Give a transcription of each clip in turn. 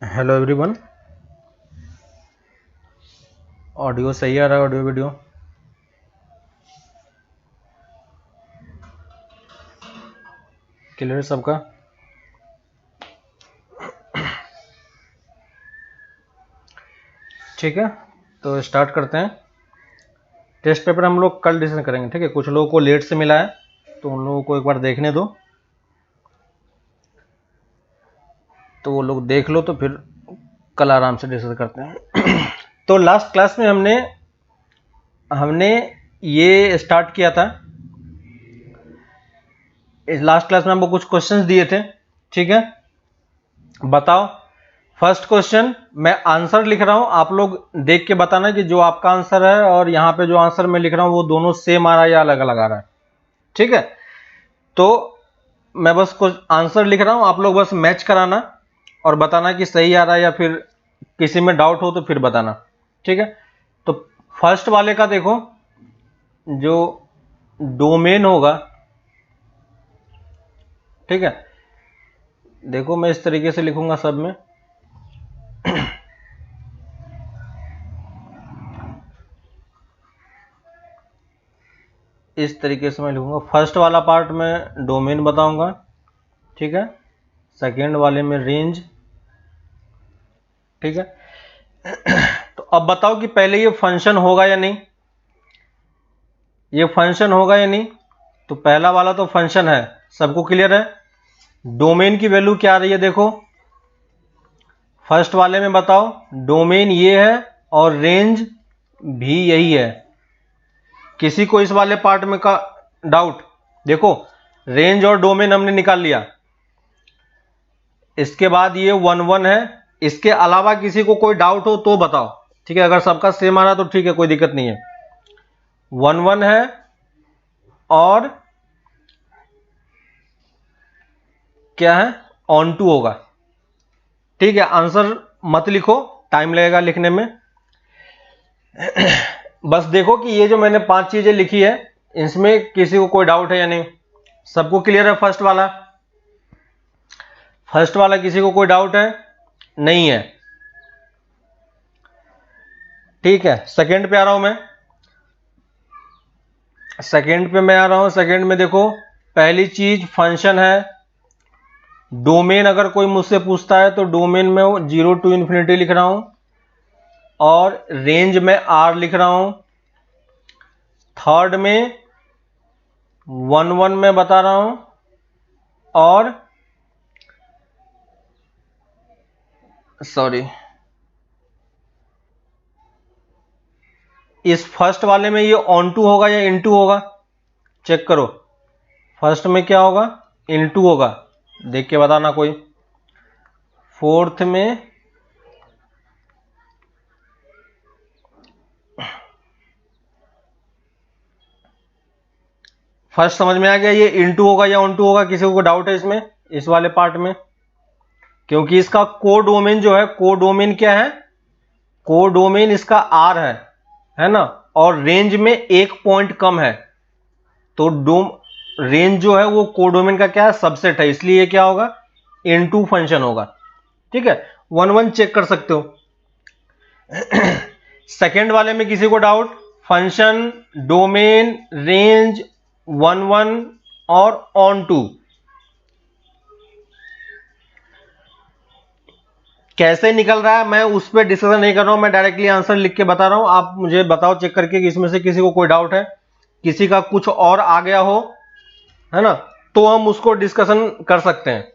Hello everyone. Audio सही आ रहा है? ऑडियो वीडियो क्लियर है सबका? ठीक है, तो स्टार्ट करते हैं। टेस्ट पेपर हम लोग कल डिस्कशन करेंगे, ठीक है। कुछ लोगों को लेट से मिला है तो उन लोगों को एक बार देखने दो, तो वो लोग देख लो, तो फिर कल आराम से डिस्कस करते हैं। तो लास्ट क्लास में हमने ये स्टार्ट किया था। इस लास्ट क्लास में हमको कुछ क्वेश्चंस दिए थे, ठीक है। बताओ, फर्स्ट क्वेश्चन मैं आंसर लिख रहा हूं, आप लोग देख के बताना कि जो आपका आंसर है और यहां पे जो आंसर मैं लिख रहा हूं वो दोनों सेम आ रहा है या अलग अलग आ रहा है, ठीक है। तो मैं बस कुछ आंसर लिख रहा हूं, आप लोग बस मैच कराना और बताना कि सही आ रहा है या फिर किसी में डाउट हो तो फिर बताना, ठीक है। तो फर्स्ट वाले का देखो, जो डोमेन होगा, ठीक है। देखो मैं इस तरीके से लिखूंगा सब में। इस तरीके से मैं लिखूंगा। फर्स्ट वाला पार्ट में डोमेन बताऊंगा, ठीक है। सेकेंड वाले में रेंज, ठीक है। तो अब बताओ कि पहले ये फंक्शन होगा या नहीं, ये फंक्शन होगा या नहीं। तो पहला वाला तो फंक्शन है, सबको क्लियर है। डोमेन की वैल्यू क्या आ रही है देखो, फर्स्ट वाले में बताओ। डोमेन ये है और रेंज भी यही है। किसी को इस वाले पार्ट में का डाउट? देखो, रेंज और डोमेन हमने निकाल लिया। इसके बाद ये 1 1 है। इसके अलावा किसी को कोई डाउट हो तो बताओ, ठीक है। अगर सबका सेम आ रहा तो ठीक है, कोई दिक्कत नहीं है। 1 1 है और क्या है, ऑन टू होगा, ठीक है। आंसर मत लिखो, टाइम लगेगा लिखने में। बस देखो कि ये जो मैंने 5 चीजें लिखी है, इसमें किसी को कोई डाउट है या नहीं। सबको क्लियर है? फर्स्ट वाला किसी को कोई डाउट है? नहीं है, ठीक है। सेकंड पे आ रहा हूं मैं। सेकंड में देखो, पहली चीज फंक्शन है। डोमेन अगर कोई मुझसे पूछता है तो डोमेन में 0 to इन्फिनिटी लिख रहा हूं और रेंज में R लिख रहा हूं। थर्ड में 1 1 में बता रहा हूं और सॉरी, इस फर्स्ट वाले में ये ऑन टू होगा या इनटू होगा, चेक करो। फर्स्ट में क्या होगा, इनटू होगा, देख के बताना कोई। फोर्थ में फर्स्ट समझ में आ गया, ये इनटू होगा या ऑन टू होगा? किसी को डाउट है इसमें, इस वाले पार्ट में? क्योंकि इसका कोडोमेन जो है, कोडोमेन क्या है, कोडोमेन इसका आर है ना। और रेंज में एक पॉइंट कम है, तो रेंज जो है वो कोडोमेन का क्या है, सबसेट है। इसलिए ये क्या होगा, इनटू फंक्शन होगा, ठीक है। 1 1 चेक कर सकते हो। सेकेंड वाले में किसी को डाउट? फंक्शन, डोमेन, रेंज, 1 1 और ऑन टू, कैसे निकल रहा है मैं उस पर डिस्कशन नहीं कर रहा हूं, मैं डायरेक्टली आंसर लिख के बता रहा हूं। आप मुझे बताओ चेक करके कि इसमें से किसी को कोई डाउट है, किसी का कुछ और आ गया हो, है ना, तो हम उसको डिस्कशन कर सकते हैं।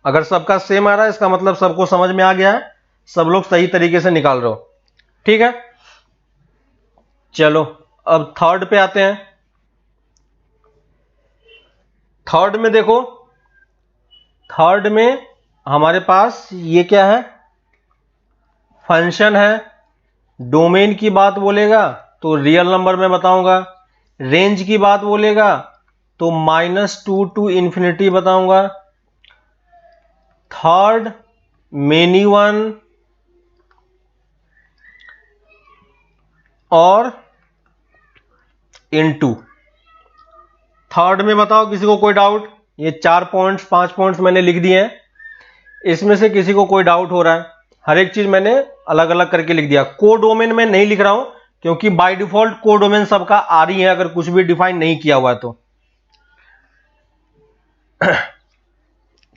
अगर सबका सेम आ रहा है इसका मतलब सबको समझ में आ गया है, सब लोग सही तरीके से निकाल रहे हो, ठीक है। चलो अब थर्ड पे आते हैं। थर्ड में देखो, थर्ड में हमारे पास ये क्या है, फंक्शन है। डोमेन की बात बोलेगा तो रियल नंबर में बताऊंगा। रेंज की बात बोलेगा तो -2 to इन्फिनिटी बताऊंगा। थर्ड मेनी वन और इनटू। थर्ड में बताओ किसी को कोई डाउट? ये 4 पॉइंट्स 5 पॉइंट्स मैंने लिख दिए हैं, इसमें से किसी को कोई डाउट हो रहा है? हर एक चीज मैंने अलग अलग करके लिख दिया। कोडोमेन में नहीं लिख रहा हूं क्योंकि बाय डिफॉल्ट कोडोमेन सबका आ रही है अगर कुछ भी डिफाइन नहीं किया हुआ है तो।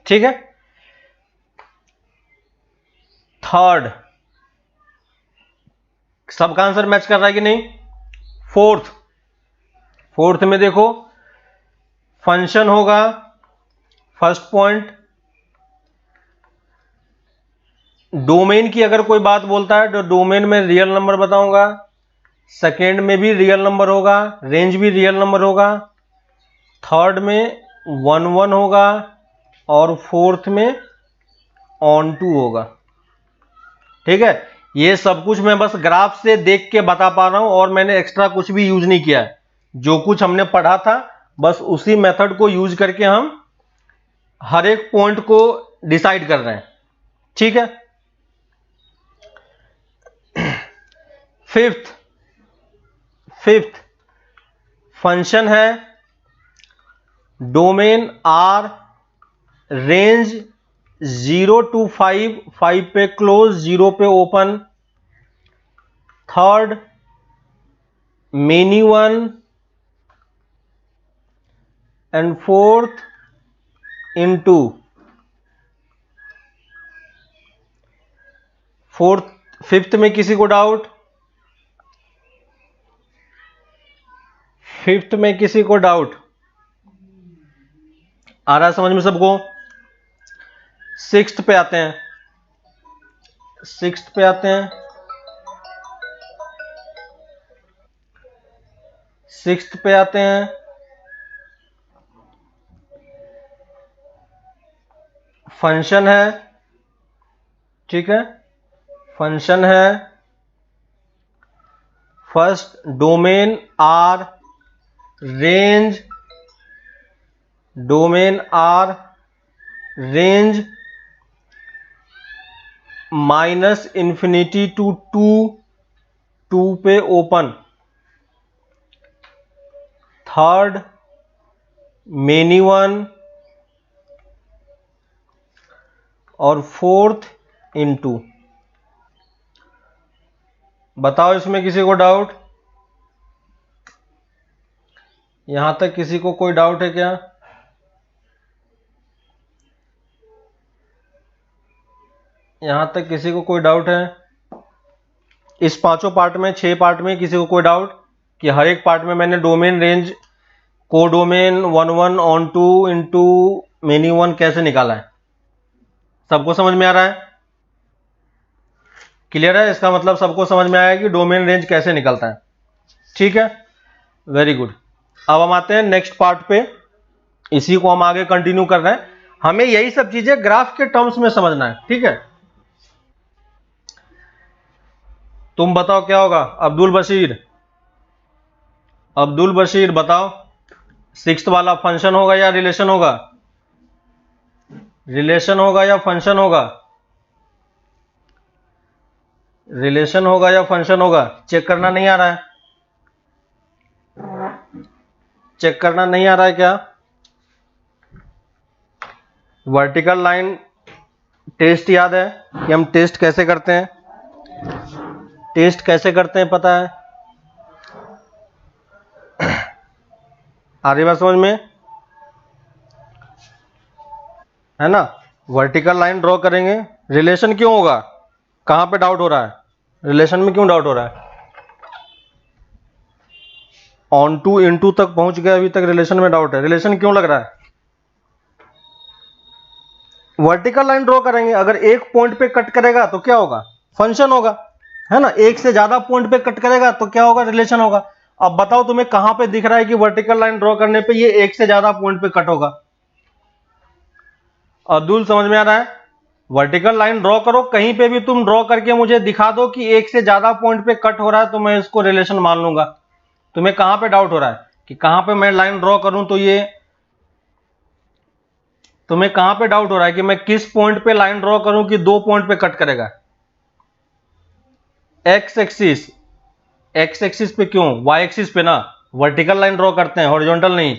ठीक है। थर्ड, सबका आंसर मैच कर रहा है कि नहीं। फोर्थ में देखो फंक्शन होगा, फर्स्ट पॉइंट डोमेन की अगर कोई बात बोलता है तो डोमेन में रियल नंबर बताऊंगा, सेकेंड में भी रियल नंबर होगा, रेंज भी रियल नंबर होगा, थर्ड में 1 1 होगा और फोर्थ में ऑन टू होगा। ठीक है, ये सब कुछ मैं बस ग्राफ से देख के बता पा रहा हूं और मैंने एक्स्ट्रा कुछ भी यूज नहीं किया है। जो कुछ हमने पढ़ा था बस उसी मेथड को यूज करके हम हर एक पॉइंट को डिसाइड कर रहे हैं। ठीक है। फिफ्थ फंक्शन है डोमेन आर, रेंज 0 to 5, 5 पे क्लोज 0 पे open, third many one and fourth into. Fifth में किसी को डाउट? फिफ्थ में किसी को डाउट आ रहा है समझ में सबको? सिक्स्थ पे आते हैं। फंक्शन है, ठीक है, फंक्शन है first domain are, range -∞ to 2 पे ओपन, थर्ड मेनी वन और फोर्थ इनटू। बताओ इसमें किसी को डाउट? यहां तक किसी को कोई डाउट है क्या? यहां तक किसी को कोई डाउट है? इस पांचों पार्ट में, 6 पार्ट में किसी को कोई डाउट कि हर एक पार्ट में मैंने domain, range, codomain, 1 1 onto into many one कैसे निकाला है? सबको समझ में आ रहा है? क्लियर है? इसका मतलब सबको समझ में आया कि डोमेन रेंज कैसे निकलता है। ठीक है, वेरी गुड। अब हम आते हैं नेक्स्ट पार्ट पे, इसी को हम आगे कंटिन्यू कर रहे हैं। हमें यही सब चीजें ग्राफ के टर्म्स में समझना है। ठीक है, तुम बताओ क्या होगा? अब्दुल बशीर बताओ, सिक्स्थ वाला फंक्शन होगा या रिलेशन होगा? रिलेशन होगा या फंक्शन होगा? रिलेशन होगा या फंक्शन होगा? चेक करना नहीं आ रहा है? चेक करना नहीं आ रहा है क्या? वर्टिकल लाइन टेस्ट याद है कि हम टेस्ट कैसे करते हैं? पता है? आ रही बात समझ में? है ना? वर्टिकल लाइन ड्रॉ करेंगे, रिलेशन क्यों होगा? कहां पे डाउट हो रहा है? रिलेशन में क्यों डाउट हो रहा है? ऑन टू इनटू तक पहुंच गया, अभी तक रिलेशन में डाउट है। रिलेशन क्यों लग रहा है? वर्टिकल लाइन ड्रॉ करेंगे, अगर एक पॉइंट पे कट करेगा तो क्या होगा? फंक्शन होगा, है ना? एक से ज्यादा पॉइंट पे कट करेगा तो क्या होगा? रिलेशन होगा। अब बताओ तुम्हें कहां पे दिख रहा है कि वर्टिकल लाइन ड्रॉ करने पे ये एक से ज्यादा पॉइंट पे कट होगा? अब्दुल समझ में आ रहा है? वर्टिकल लाइन ड्रॉ करो, कहीं पे भी तुम ड्रॉ करके मुझे दिखा दो कि एक से ज्यादा पॉइंट पे कट हो रहा है तो मैं इसको रिलेशन मान लूंगा। तुम्हें कहां पे डाउट हो रहा है कि कहां पे मैं लाइन ड्रॉ करूं तो ये, तुम्हें कहां पे डाउट हो रहा है कि मैं किस पॉइंट पे लाइन ड्रॉ करूं कि 2 पॉइंट पे कट करेगा? एक्स एक्सिस पे क्यों? वाई एक्सिस पे ना वर्टिकल लाइन ड्रॉ करते हैं, हॉरिजॉन्टल नहीं।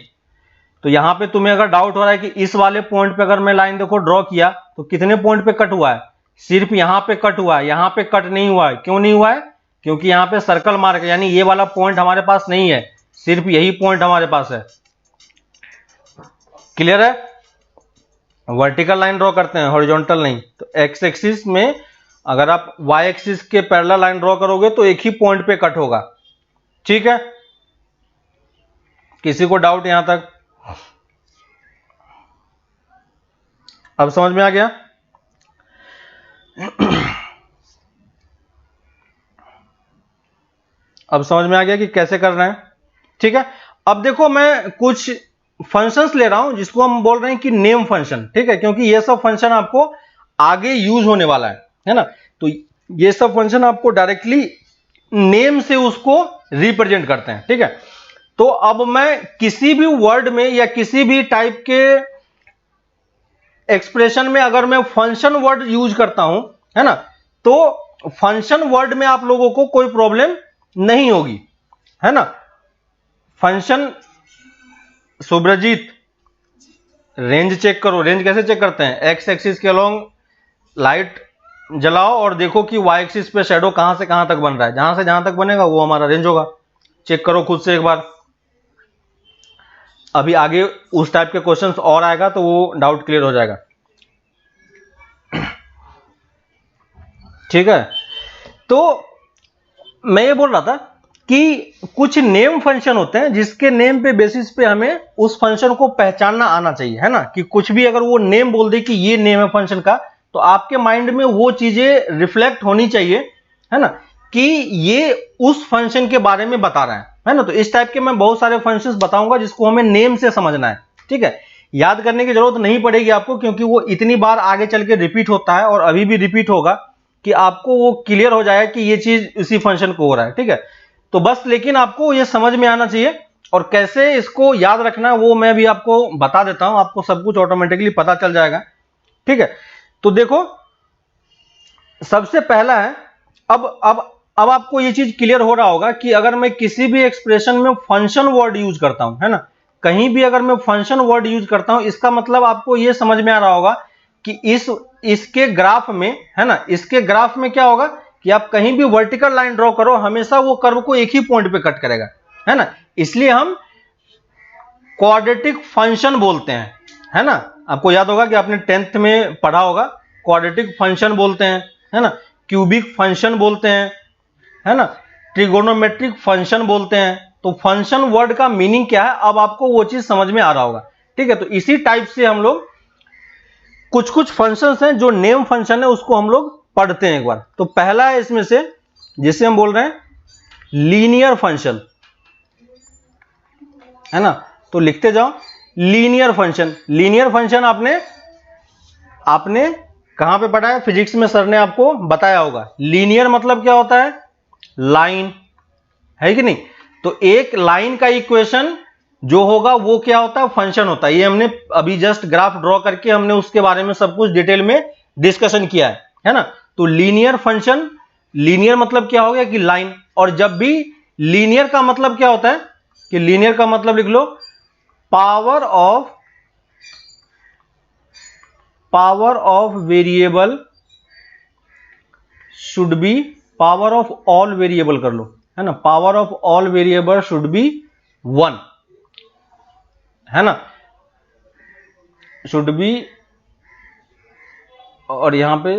तो यहां पे तुम्हें अगर डाउट हो रहा है कि इस वाले पॉइंट पे अगर मैं लाइन देखो ड्रॉ किया तो कितने पॉइंट पे कट हुआ है? सिर्फ यहां पे कट हुआ है, यहां पे कट नहीं हुआ है। क्यों नहीं हुआ है? क्योंकि यहां पे सर्कल मार्क है, यानी ये वाला पॉइंट हमारे पास नहीं है, सिर्फ यही पॉइंट हमारे पास है। क्लियर है? वर्टिकल लाइन ड्रॉ करते हैं, हॉरिजॉन्टल नहीं। तो एक्स एक्सिस में अगर आप वाई एक्सिस के पैरेलल लाइन ड्रॉ करोगे तो एक ही पॉइंट पे कट होगा। ठीक है, किसी को डाउट यहां तक? अब समझ में आ गया? अब समझ में आ गया कि कैसे करना है। ठीक है, अब देखो मैं कुछ फंक्शंस ले रहा हूं जिसको हम बोल रहे हैं कि नेम फंक्शन। ठीक है, क्योंकि ये सब फंक्शन आपको आगे यूज होने वाला है ना। तो ये सब फंक्शन आपको डायरेक्टली नेम से उसको रिप्रेजेंट करते हैं। ठीक है, तो अब मैं किसी भी वर्ड में या किसी भी टाइप के एक्सप्रेशन में अगर मैं फंक्शन वर्ड यूज करता हूं, है ना, तो फंक्शन वर्ड में आप लोगों को कोई प्रॉब्लम नहीं होगी, है ना। फंक्शन, सुब्रजीत रेंज चेक करो। रेंज कैसे चेक करते हैं? एक्स एक्सिस के अलोंग लाइट जलाओ और देखो कि वाई एक्सिस पे शैडो कहां से कहां तक बन रहा है। जहां से जहां तक बनेगा वो हमारा रेंज होगा। चेक करो खुद से एक बार। अभी आगे उस टाइप के क्वेश्चंस और आएगा तो वो डाउट क्लियर हो जाएगा। ठीक है, तो मैं ये बोल रहा था कि कुछ नेम फंक्शन होते हैं जिसके नेम पे बेसिस पे हमें उस फंक्शन को पहचानना आना चाहिए, है ना। कि कुछ भी अगर वो नेम बोल दे कि ये नेम है फंक्शन का, तो आपके माइंड में वो चीजें रिफ्लेक्ट होनी चाहिए, है ना, कि ये उस फंक्शन के बारे में बता रहा है ना। तो इस टाइप के मैं बहुत सारे फंक्शंस बताऊंगा जिसको हमें नेम से समझना है। ठीक है, याद करने की जरूरत नहीं पड़ेगी आपको, क्योंकि वो इतनी बार आगे चल के रिपीट होता है और अभी भी रिपीट होगा कि आपको वो क्लियर हो जाएगा कि ये चीज इसी फंक्शन को हो रहा है। ठीक है, तो बस लेकिन आपको ये समझ में आना चाहिए, और कैसे इसको याद रखना है वो मैं भी आपको बता देता हूं। आपको सब कुछ ऑटोमेटिकली पता चल जाएगा। ठीक है, तो देखो सबसे पहला है, अब आपको ये चीज क्लियर हो रहा होगा कि अगर मैं किसी भी एक्सप्रेशन में फंक्शन वर्ड यूज करता हूं, है ना, कहीं भी अगर मैं फंक्शन वर्ड यूज करता हूं, इसका मतलब आपको ये समझ में आ रहा होगा कि इसके ग्राफ में, है ना, इसके ग्राफ में क्या होगा कि आप कहीं भी वर्टिकल लाइन ड्रॉ करो, हमेशा वो कर्व को एक ही पॉइंट पे कट करेगा, है ना। इसलिए हम क्वाड्रेटिक फंक्शन बोलते हैं, है ना। आपको याद होगा कि आपने 10th में पढ़ा होगा, क्वाड्रेटिक फंक्शन बोलते हैं, है ना, क्यूबिक फंक्शन बोलते हैं, है ना, ट्रिगोनोमेट्रिक फंक्शन बोलते हैं। तो फंक्शन वर्ड का मीनिंग क्या है, अब आपको वो चीज समझ में आ रहा होगा। ठीक है, तो इसी टाइप से हम लोग कुछ फंक्शंस हैं जो नेम फंक्शन है, उसको हम लोग पढ़ते हैं एक बार। तो पहला है इसमें से जिसे हम बोल रहे हैं लीनियर फंक्शन, है ना। तो लिखते जाओ लीनियर फंक्शन। लीनियर फंक्शन आपने कहां पे पढ़ा है? फिजिक्स में सर ने आपको बताया होगा। लीनियर मतलब क्या होता है? लाइन, है कि नहीं। तो एक लाइन का इक्वेशन जो होगा वो क्या होता है? फंक्शन होता है। ये हमने अभी जस्ट ग्राफ ड्रॉ करके हमने उसके बारे में सब कुछ डिटेल में डिस्कशन किया है ना। तो लीनियर फंक्शन, लीनियर मतलब क्या हो गया कि लाइन। और जब भी लीनियर का मतलब क्या होता है कि लीनियर का मतलब लिख low power of variable should be, power of all variable कर लो, है ना, power of all variable should be 1, है ना, शुड बी। और यहां पे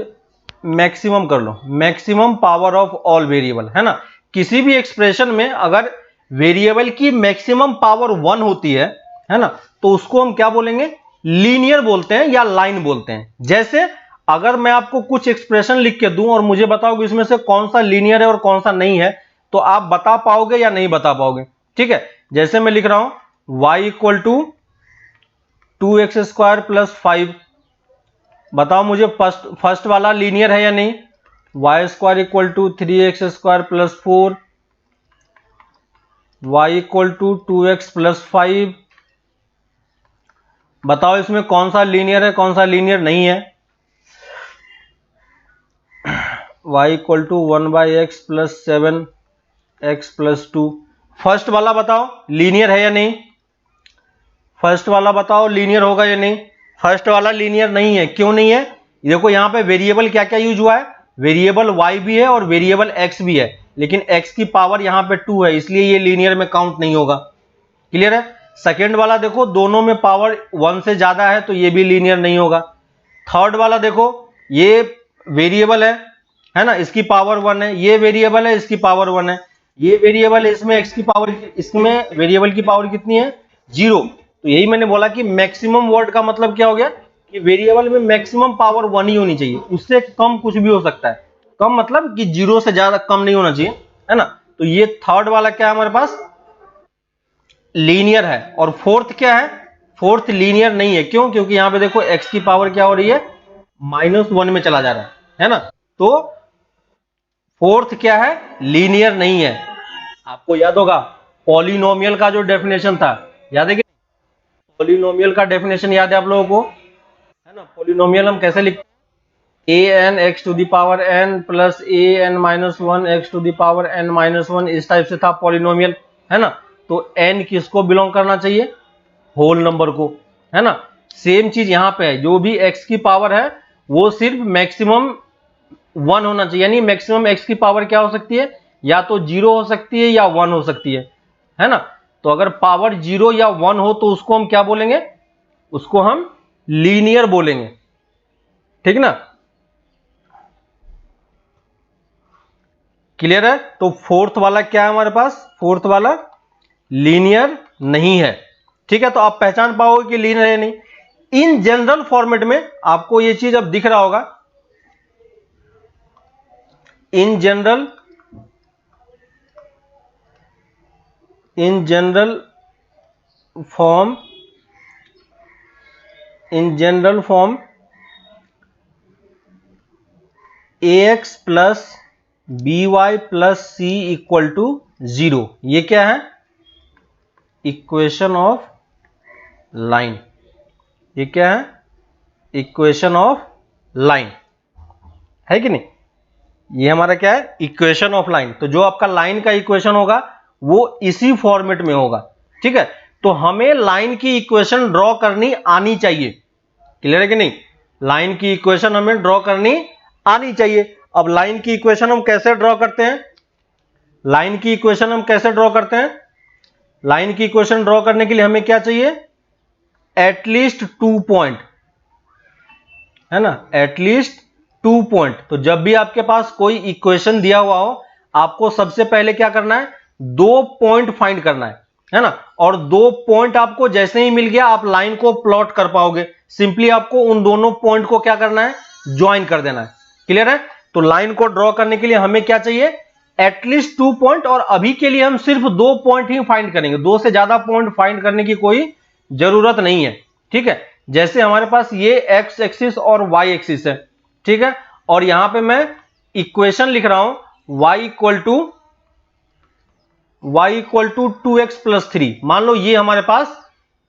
मैक्सिमम कर लो, maximum power of all variable, है ना। किसी भी एक्सप्रेशन में अगर वेरिएबल की मैक्सिमम पावर 1 होती है ना, तो उसको हम क्या बोलेंगे? लीनियर बोलते हैं या लाइन बोलते हैं। जैसे अगर मैं आपको कुछ एक्सप्रेशन लिख के दूं और मुझे बताओ कि इसमें से कौन सा लीनियर है और कौन सा नहीं है, तो आप बता पाओगे या नहीं बता पाओगे? ठीक है, जैसे मैं लिख रहा हूं y equal to 2x² plus 5, बताओ मुझे फर्स्ट वाला लीनियर है या नहीं? y² equal to 3x² plus 4, y equal to 2x plus 5। बताओ इसमें कौन सा लीनियर है, कौन सा लीनियर नहीं है? y equal to 1/x plus 7x plus 2। First वाला बताओ लीनियर है या नहीं? फर्स्ट वाला बताओ लीनियर होगा या नहीं? फर्स्ट वाला लीनियर नहीं है। क्यों नहीं है? देखो यहाँ पे वेरिएबल क्या क्या यूज हुआ है, वेरिएबल y भी है और वेरिएबल x भी है, लेकिन x की पावर यहाँ पे 2 है, इसलिए ये लीनियर में काउंट नहीं होगा। क्लियर है। सेकेंड वाला देखो दोनों में पावर 1 से ज्यादा है तो ये भी लीनियर नहीं होगा। थर्ड वाला देखो ये वेरिएबल है ना, इसकी पावर 1 है, ये वेरिएबल है इसकी पावर 1 है, ये वेरिएबल है इसमें x की पावर, इसमें वेरिएबल की पावर कितनी है 0। तो यही मैंने बोला कि मैक्सिमम वर्ड का मतलब क्या हो गया कि वेरिएबल में मैक्सिमम पावर 1 ही होनी चाहिए, उससे कम कुछ भी हो सकता है, कम मतलब कि 0 से ज्यादा कम नहीं होना चाहिए, है ना। तो ये थर्ड वाला क्या है हमारे पास, लीनियर है। और फोर्थ क्या है, फोर्थ लीनियर नहीं है। क्यों, क्योंकि यहां पे देखो x की पावर क्या हो रही है -1 में चला जा रहा है ना। तो फोर्थ क्या है, लीनियर नहीं है। आपको याद होगा पॉलिनोमियल का जो डेफिनेशन था, याद है कि पॉलिनोमियल का डेफिनेशन याद है आप लोगों को, है ना। पॉलिनोमियल हम कैसे लिखते हैं, an x to the power n plus an-1 x to the power n-1, इस टाइप से था पॉलिनोमियल, है ना। तो n किसको बिलोंग करना चाहिए, होल नंबर को, है ना। सेम चीज यहां पे है, जो भी x की पावर है वो सिर्फ मैक्सिमम 1 होना चाहिए, यानी मैक्सिमम x की पावर क्या हो सकती है, या तो 0 हो सकती है या 1 हो सकती है ना। तो अगर पावर 0 या 1 हो तो उसको हम क्या बोलेंगे, उसको हम लीनियर बोलेंगे, ठीक ना। क्लियर है। तो फोर्थ वाला क्या है हमारे पास, फोर्थ वाला लीनियर नहीं है, ठीक है। तो आप पहचान पाओगे कि लीनियर है नहीं। इन जनरल फॉर्मेट में आपको ये चीज अब दिख रहा होगा, in general form ax plus by plus c equal to 0, ये क्या है, इक्वेशन ऑफ लाइन। ये क्या है, इक्वेशन ऑफ लाइन, है कि नहीं। ये हमारा क्या है, इक्वेशन ऑफ लाइन। तो जो आपका लाइन का इक्वेशन होगा वो इसी फॉर्मेट में होगा, ठीक है। तो हमें लाइन की इक्वेशन ड्रॉ करनी आनी चाहिए, क्लियर है कि नहीं। लाइन की इक्वेशन हमें ड्रॉ करनी आनी चाहिए। अब लाइन की इक्वेशन हम कैसे ड्रॉ करते हैं, लाइन की इक्वेशन हम कैसे ड्रॉ करते हैं, लाइन की इक्वेशन ड्रॉ करने के लिए हमें क्या चाहिए, एटलीस्ट 2 पॉइंट, है ना, एटलीस्ट 2 पॉइंट। तो जब भी आपके पास कोई इक्वेशन दिया हुआ हो, आपको सबसे पहले क्या करना है, 2 पॉइंट फाइंड करना है ना। और 2 पॉइंट आपको जैसे ही मिल गया आप लाइन को प्लॉट कर पाओगे। सिंपली आपको उन दोनों पॉइंट को क्या करना है, ज्वाइन कर देना है। क्लियर है। तो लाइन को ड्रॉ करने के लिए हमें क्या चाहिए, एटलीस्ट 2 पॉइंट। और अभी के लिए हम सिर्फ 2 पॉइंट ही फाइंड करेंगे, 2 से ज्यादा पॉइंट फाइंड करने की कोई जरूरत नहीं है, ठीक है। जैसे हमारे पास ये एक्स एक्सिस और वाई एक्सिस है, ठीक है। और यहां पे मैं इक्वेशन लिख रहा हूं y equal to 2x plus 3। मान लो ये हमारे पास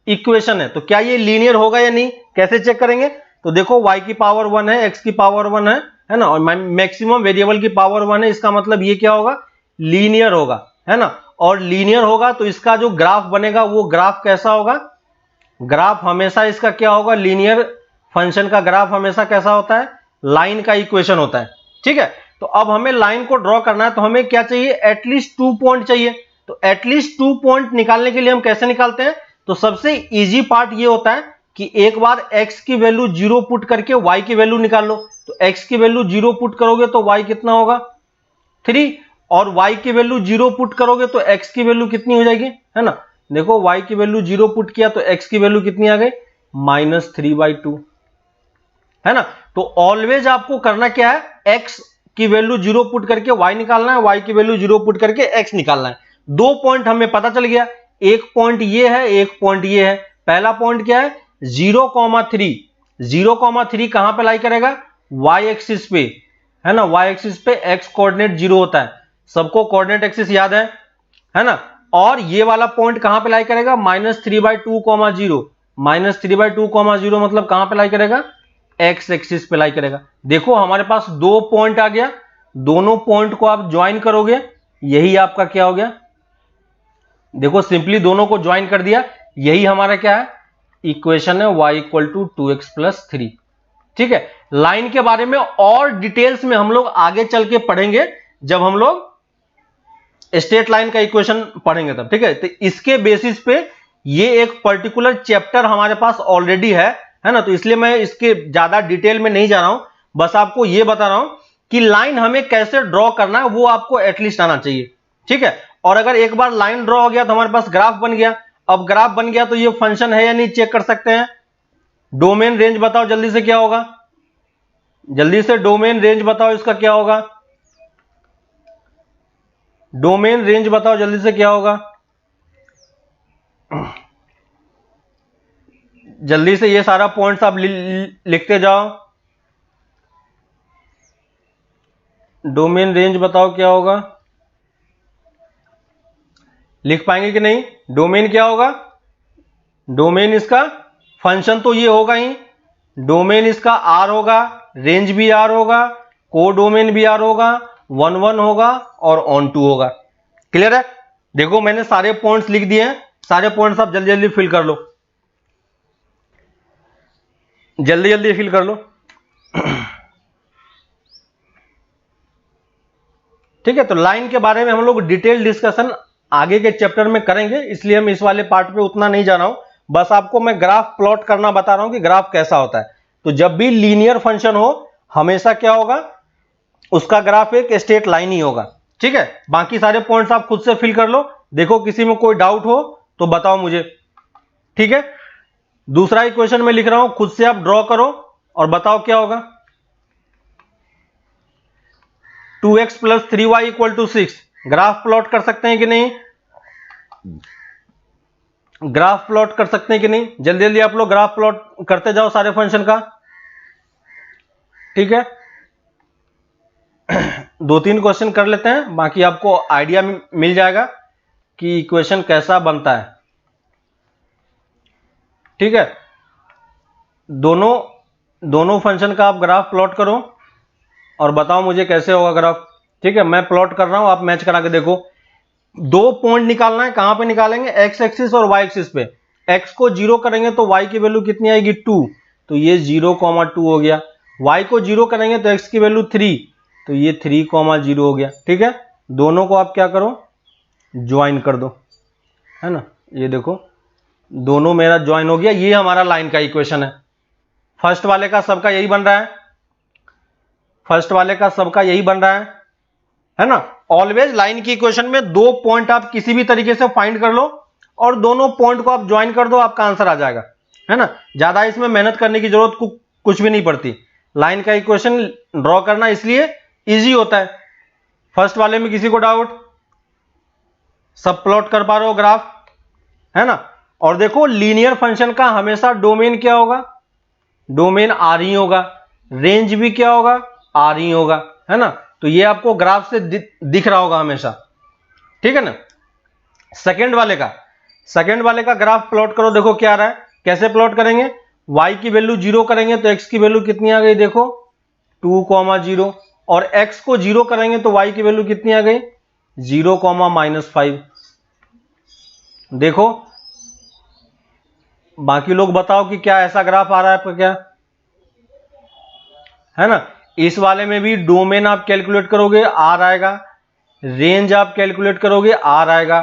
इक्वेशन है, तो क्या ये लीनियर होगा या नहीं, कैसे चेक करेंगे। तो देखो y की पावर 1 है, x की पावर 1 है ना, और मैक्सिमम वेरिएबल की पावर 1 है, इसका मतलब ये क्या होगा, लीनियर होगा, है ना। और लीनियर होगा तो इसका जो ग्राफ बनेगा वो ग्राफ कैसा होगा, ग्राफ हमेशा इसका क्या होगा, लीनियर फंक्शन का ग्राफ हमेशा कैसा होता है, लाइन का इक्वेशन होता है, ठीक है। तो अब हमें लाइन को ड्रॉ करना है, तो हमें क्या चाहिए, एटलीस्ट 2 पॉइंट चाहिए। तो एटलीस्ट 2 पॉइंट निकालने के लिए हम कैसे निकालते हैं, तो सबसे इजी पार्ट ये होता है कि एक बार x की वैल्यू 0 पुट करके y की वैल्यू निकाल लो। तो x की वैल्यू 0 पुट करोगे तो y कितना होगा, 3, और y की वैल्यू 0 पुट करोगे तो x की वैल्यू कितनी हो जाएगी, है ना। देखो y की वैल्यू 0 पुट किया तो x की वैल्यू कितनी आ गई, -3/2, है ना। तो ऑलवेज आपको करना क्या है, x की वैल्यू 0 पुट करके y निकालना है, y की वैल्यू 0 पुट करके x निकालना है। 2 पॉइंट हमें पता चल गया, एक पॉइंट ये है, एक पॉइंट ये है। पहला पॉइंट क्या है, 0,3, 0,3 कहां पे लाई करेगा, y एक्सिस पे, है ना। y एक्सिस पे x कोऑर्डिनेट 0 होता है, सबको कोऑर्डिनेट एक्सिस याद है ना। और ये वाला पॉइंट कहां पे लाई करेगा, -3/2, 0, -3/2, मतलब कहां पे लाई करेगा, x एक्सिस पे लाई करेगा। देखो हमारे पास 2 पॉइंट आ गया, दोनों पॉइंट को आप ज्वाइन करोगे, यही आपका क्या हो गया, देखो सिंपली दोनों को ज्वाइन कर दिया, यही हमारा क्या है, इक्वेशन है y equal to 2x plus 3, ठीक है, लाइन के बारे में और डिटेल्स में हम लोग आगे चल के पढ़ेंगे जब हम लोग स्ट्रेट लाइन का इक्वेशन पढ़ेंगे तब। ठीक है, तो इसके बेसिस पे ये एक पर्टिकुलर चैप्टर हमारे पास ऑलरेडी है ना, तो इसलिए मैं इसके ज्यादा डिटेल में नहीं जा रहा हूं, बस आपको ये बता रहा हूं कि लाइन हमें कैसे ड्रॉ करना है वो आपको एटलीस्ट आना चाहिए। ठीक है, और अगर एक बार लाइन ड्रॉ हो गया तो हमारे पास ग्राफ बन गया। अब ग्राफ बन गया तो ये फंक्शन है या नहीं चेक कर सकते हैं। डोमेन रेंज बताओ जल्दी से क्या होगा, जल्दी से डोमेन रेंज बताओ इसका क्या होगा, डोमेन रेंज बताओ जल्दी से क्या होगा, जल्दी से ये सारा पॉइंट्स आप लिखते जाओ। डोमेन रेंज बताओ क्या होगा, लिख पाएंगे कि नहीं। डोमेन क्या होगा, डोमेन इसका फंक्शन तो ये होगा ही, डोमेन इसका आर होगा, रेंज भी आर होगा, को डोमेन भी आर होगा, 1 1 होगा और ऑन 2 होगा। क्लियर है। देखो मैंने सारे पॉइंट्स लिख दिए हैं, सारे पॉइंट्स आप जल्दी जल्दी फिल कर लो, जल्दी जल्दी फिल कर लो। ठीक है, तो लाइन के बारे में हम लोग डिटेल डिस्कशन आगे के चैप्टर में करेंगे, इसलिए हम इस वाले पार्ट पे उतना नहीं जा रहा हूं, बस आपको मैं ग्राफ प्लॉट करना बता रहा हूं कि ग्राफ कैसा होता है। तो जब भी लीनियर फंक्शन हो हमेशा क्या होगा, उसका ग्राफ एक स्ट्रेट लाइन ही होगा। ठीक है, बाकी सारे पॉइंट्स आप खुद से फिल कर लो, देखो किसी में कोई डाउट हो तो बताओ मुझे। ठीक है, दूसरा इक्वेशन में लिख रहा हूं, खुद से आप ड्रॉ करो और बताओ क्या होगा। 2x plus 3y equal to 6, graph plot कर सकते हैं कि नहीं, ग्राफ प्लॉट कर सकते हैं कि नहीं, जल्दी जल्दी आप लोग ग्राफ प्लॉट करते जाओ सारे फंक्शन का। ठीक है, 2-3 क्वेश्चन कर लेते हैं, बाकी आपको आइडिया मिल जाएगा कि इक्वेशन कैसा बनता है। ठीक है, दोनों फंक्शन का आप ग्राफ प्लॉट करो और बताओ मुझे कैसे होगा ग्राफ। ठीक है, मैं प्लॉट कर रहा हूं, आप मैच करा के देखो। 2 पॉइंट निकालना है, कहां पे निकालेंगे, एक्स एक्सिस और वाई एक्सिस पे। एक्स को 0 करेंगे तो वाई की वैल्यू कितनी आएगी 2, तो ये 0,2 हो गया। वाई को 0 करेंगे तो एक्स की वैल्यू 3, तो ये 3,0 हो गया। ठीक है, दोनों को आप क्या करो, ज्वाइन कर दो, है ना, ये देखो दोनों मेरा ज्वाइन हो गया, ये हमारा लाइन का इक्वेशन है। फर्स्ट वाले का सबका यही बन रहा है, फर्स्ट वाले का सबका यही बन रहा है ना। ऑलवेज लाइन की इक्वेशन में 2 पॉइंट आप किसी भी तरीके से फाइंड कर लो और दोनों पॉइंट को आप ज्वाइन कर दो, आपका आंसर आ जाएगा, है ना। ज्यादा इसमें मेहनत करने की जरूरत कुछ भी नहीं पड़ती। लाइन का इक्वेशन ड्रॉ करना इसलिए इजी होता है। फर्स्ट वाले में किसी को डाउट, सब प्लॉट कर पा रहे हो ग्राफ, है ना। और देखो लीनियर फंक्शन का हमेशा डोमेन क्या होगा, डोमेन आर ही होगा, रेंज भी क्या होगा, आर ही होगा, है ना। तो ये आपको ग्राफ से दिख रहा होगा हमेशा। ठीक है ना। सेकंड वाले का ग्राफ प्लॉट करो, देखो क्या आ रहा है, कैसे प्लॉट करेंगे, y की वैल्यू 0 करेंगे तो x की वैल्यू कितनी आ गई, देखो 2,0, और x को 0 करेंगे तो y की वैल्यू कितनी आ गई 0,-5। देखो बाकी लोग बताओ कि क्या ऐसा ग्राफ आ रहा है आपका, क्या है ना। इस वाले में भी डोमेन आप कैलकुलेट करोगे आर आएगा, रेंज आप कैलकुलेट करोगे आर आएगा,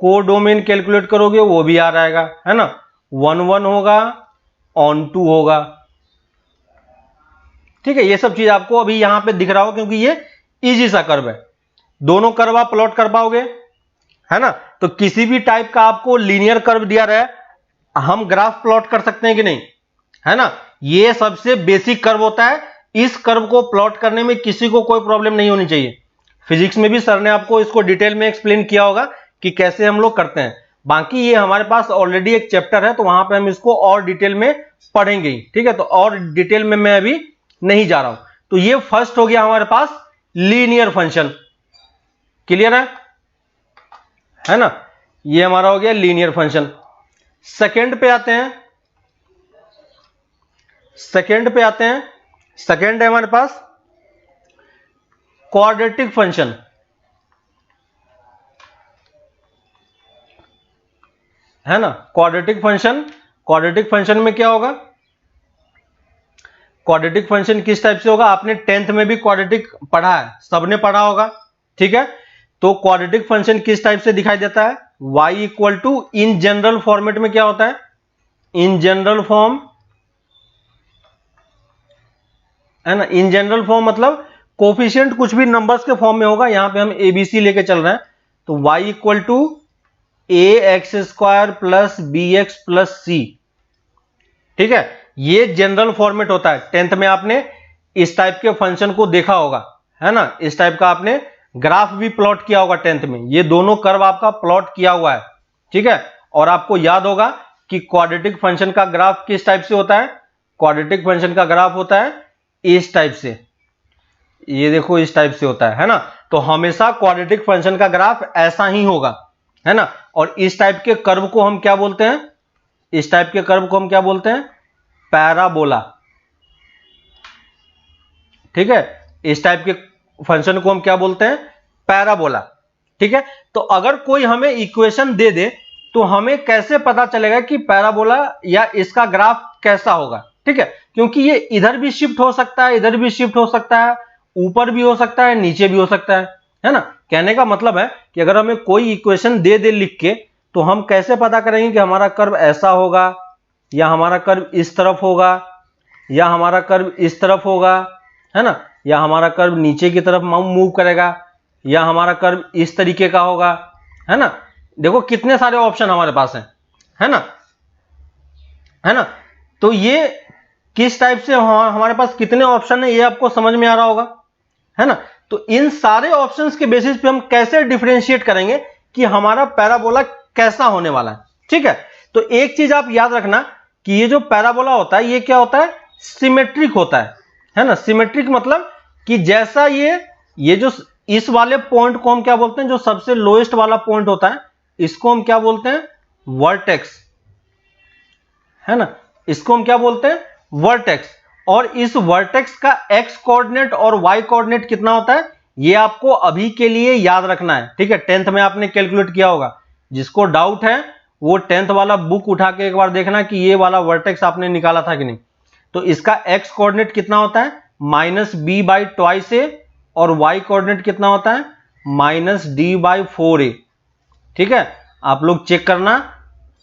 को डोमेन कैलकुलेट करोगे वो भी आर आएगा, है ना। 1 1 होगा, ऑन 2 होगा। ठीक है, ये सब चीज आपको अभी यहां पे दिख रहा हो क्योंकि ये इजी सा कर्व है, दोनों कर्व आप प्लॉट कर पाओगे, है ना। तो किसी भी टाइप का आपको लीनियर कर्व दिया रहा है हम ग्राफ प्लॉट कर सकते हैं कि नहीं, है ना। ये सबसे बेसिक कर्व होता है, इस कर्व को प्लॉट करने में किसी को कोई प्रॉब्लम नहीं होनी चाहिए। फिजिक्स में भी सर ने आपको इसको डिटेल में एक्सप्लेन किया होगा कि कैसे हम लोग करते हैं। बाकी ये हमारे पास ऑलरेडी एक चैप्टर है तो वहां पे हम इसको और डिटेल में पढ़ेंगे ही। ठीक है, तो और डिटेल में मैं अभी नहीं जा रहा हूं। तो ये फर्स्ट हो गया हमारे पास लीनियर फंक्शन, क्लियर है ना। ये हमारा हो गया लीनियर फंक्शन। सेकंड पे आते हैं, सेकंड है हमारे पास क्वाड्रेटिक फंक्शन, है ना। क्वाड्रेटिक फंक्शन में क्या होगा, क्वाड्रेटिक फंक्शन किस टाइप से होगा, आपने 10th में भी क्वाड्रेटिक पढ़ा है, सबने पढ़ा होगा, ठीक है। तो क्वाड्रेटिक फंक्शन किस टाइप से दिखाई देता है, y equal to, in general format में क्या होता है, इन जनरल फॉर्म, है ना। इन जनरल फॉर्म मतलब कोफिशिएंट कुछ भी नंबर्स के फॉर्म में होगा, यहां पे हम एबीसी लेके चल रहे हैं, तो y equal to ax² plus bx plus c, ठीक है। ये जनरल फॉर्मेट होता है, 10th में आपने इस टाइप के फंक्शन को देखा होगा, है ना। इस टाइप का आपने ग्राफ भी प्लॉट किया होगा 10th में, ये दोनों कर्व आपका प्लॉट किया हुआ है, ठीक है। और आपको याद होगा कि क्वाड्रेटिक फंक्शन का ग्राफ किस टाइप से होता है, क्वाड्रेटिक फंक्शन का ग्राफ होता है इस टाइप से, ये देखो इस टाइप से होता है ना। तो हमेशा क्वाड्रेटिक फंक्शन का ग्राफ ऐसा ही होगा, है ना। और इस टाइप के कर्व को हम क्या बोलते हैं, इस टाइप के कर्व को हम क्या बोलते हैं, पैराबोला, ठीक है। इस टाइप के फंक्शन को हम क्या बोलते हैं, पैराबोला, ठीक है। तो अगर कोई हमें इक्वेशन दे दे तो हमें कैसे पता चलेगा कि पैराबोला या इसका ग्राफ कैसा होगा, ठीक है। क्योंकि ये इधर भी शिफ्ट हो सकता है, इधर भी शिफ्ट हो सकता है, ऊपर भी हो सकता है, नीचे भी हो सकता है ना। कहने का मतलब है कि अगर हमें कोई इक्वेशन दे दे लिख के, तो हम कैसे पता करेंगे कि हमारा कर्व ऐसा होगा, या हमारा कर्व इस तरफ होगा, या हमारा कर्व इस तरफ होगा, है ना, या हमारा कर्व नीचे की तरफ मूव करेगा, या हमारा कर्व इस तरीके का होगा, है ना। देखो कितने सारे ऑप्शन हमारे पास हैं, है ना, है ना। तो ये किस टाइप से हमारे पास कितने ऑप्शन है, ये आपको समझ में आ रहा होगा, है ना। तो इन सारे ऑप्शंस के बेसिस पे हम कैसे डिफरेंशिएट करेंगे कि हमारा पैराबोला कैसा होने वाला है, ठीक है। तो एक चीज आप याद रखना कि ये जो पैराबोला होता है ये क्या होता है, सिमेट्रिक होता है ना। सिमेट्रिक मतलब कि जैसा ये जो इस वाले पॉइंट को हम क्या बोलते हैं, जो सबसे लोएस्ट वाला पॉइंट होता है, इसको हम क्या बोलते हैं, वर्टेक्स, है ना। इसको हम क्या बोलते हैं, वर्टेक्स। और इस वर्टेक्स का x कोऑर्डिनेट और y कोऑर्डिनेट कितना होता है, ये आपको अभी के लिए याद रखना है, ठीक है। 10th में आपने कैलकुलेट किया होगा, जिसको डाउट है वो 10th वाला बुक उठा के एक बार देखना कि ये वाला वर्टेक्स आपने निकाला था कि नहीं। तो इसका x कोऑर्डिनेट कितना होता है, -b/2a, और y कोऑर्डिनेट कितना होता है, -d/4a, ठीक है। आप लोग चेक करना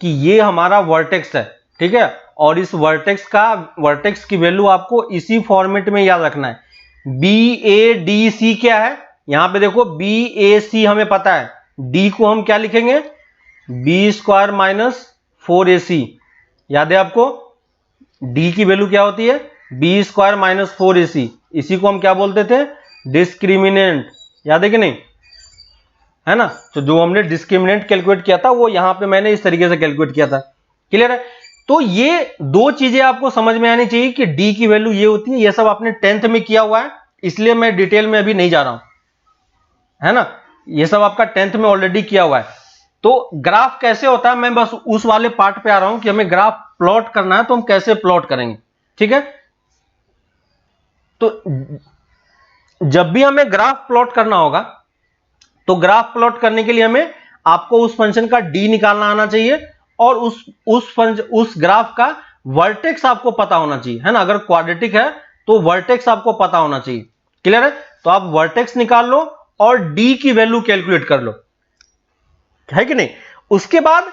कि ये हमारा वर्टेक्स है, ठीक है। और इस वर्टेक्स की वैल्यू आपको इसी फॉर्मेट में याद रखना है। BADC क्या है, यहां पे देखो BAC हमें पता है, D को हम क्या लिखेंगे, B² - 4AC, याद है आपको, D की वैल्यू क्या होती है, B² - 4AC। इसी को हम क्या बोलते थे, डिस्क्रिमिनेंट, याद है कि नहीं, है ना। तो जो हमने डिस्क्रिमिनेंट कैलकुलेट किया था वो यहां पे मैंने इस तरीके से कैलकुलेट किया था, क्लियर है। तो ये दो चीजें आपको समझ में आनी चाहिए कि डी की वैल्यू ये होती है, ये सब आपने 10th में किया हुआ है, इसलिए मैं डिटेल में अभी नहीं जा रहा हूं, है ना। ये सब आपका 10th में ऑलरेडी किया हुआ है। तो ग्राफ कैसे होता है, मैं बस उस वाले पार्ट पे आ रहा हूं कि हमें ग्राफ प्लॉट करना है, तो हम कैसे प्लॉट करेंगे, ठीक है। तो जब भी हमें ग्राफ प्लॉट करना होगा, तो ग्राफ प्लॉट करने के लिए हमें आपको उस फंक्शन का डी निकालना आना चाहिए, और उस ग्राफ का वर्टेक्स आपको पता होना चाहिए, है ना। अगर क्वाड्रेटिक है तो वर्टेक्स आपको पता होना चाहिए, क्लियर है। तो आप वर्टेक्स निकाल लो और डी की वैल्यू कैलकुलेट कर लो, है कि नहीं। उसके बाद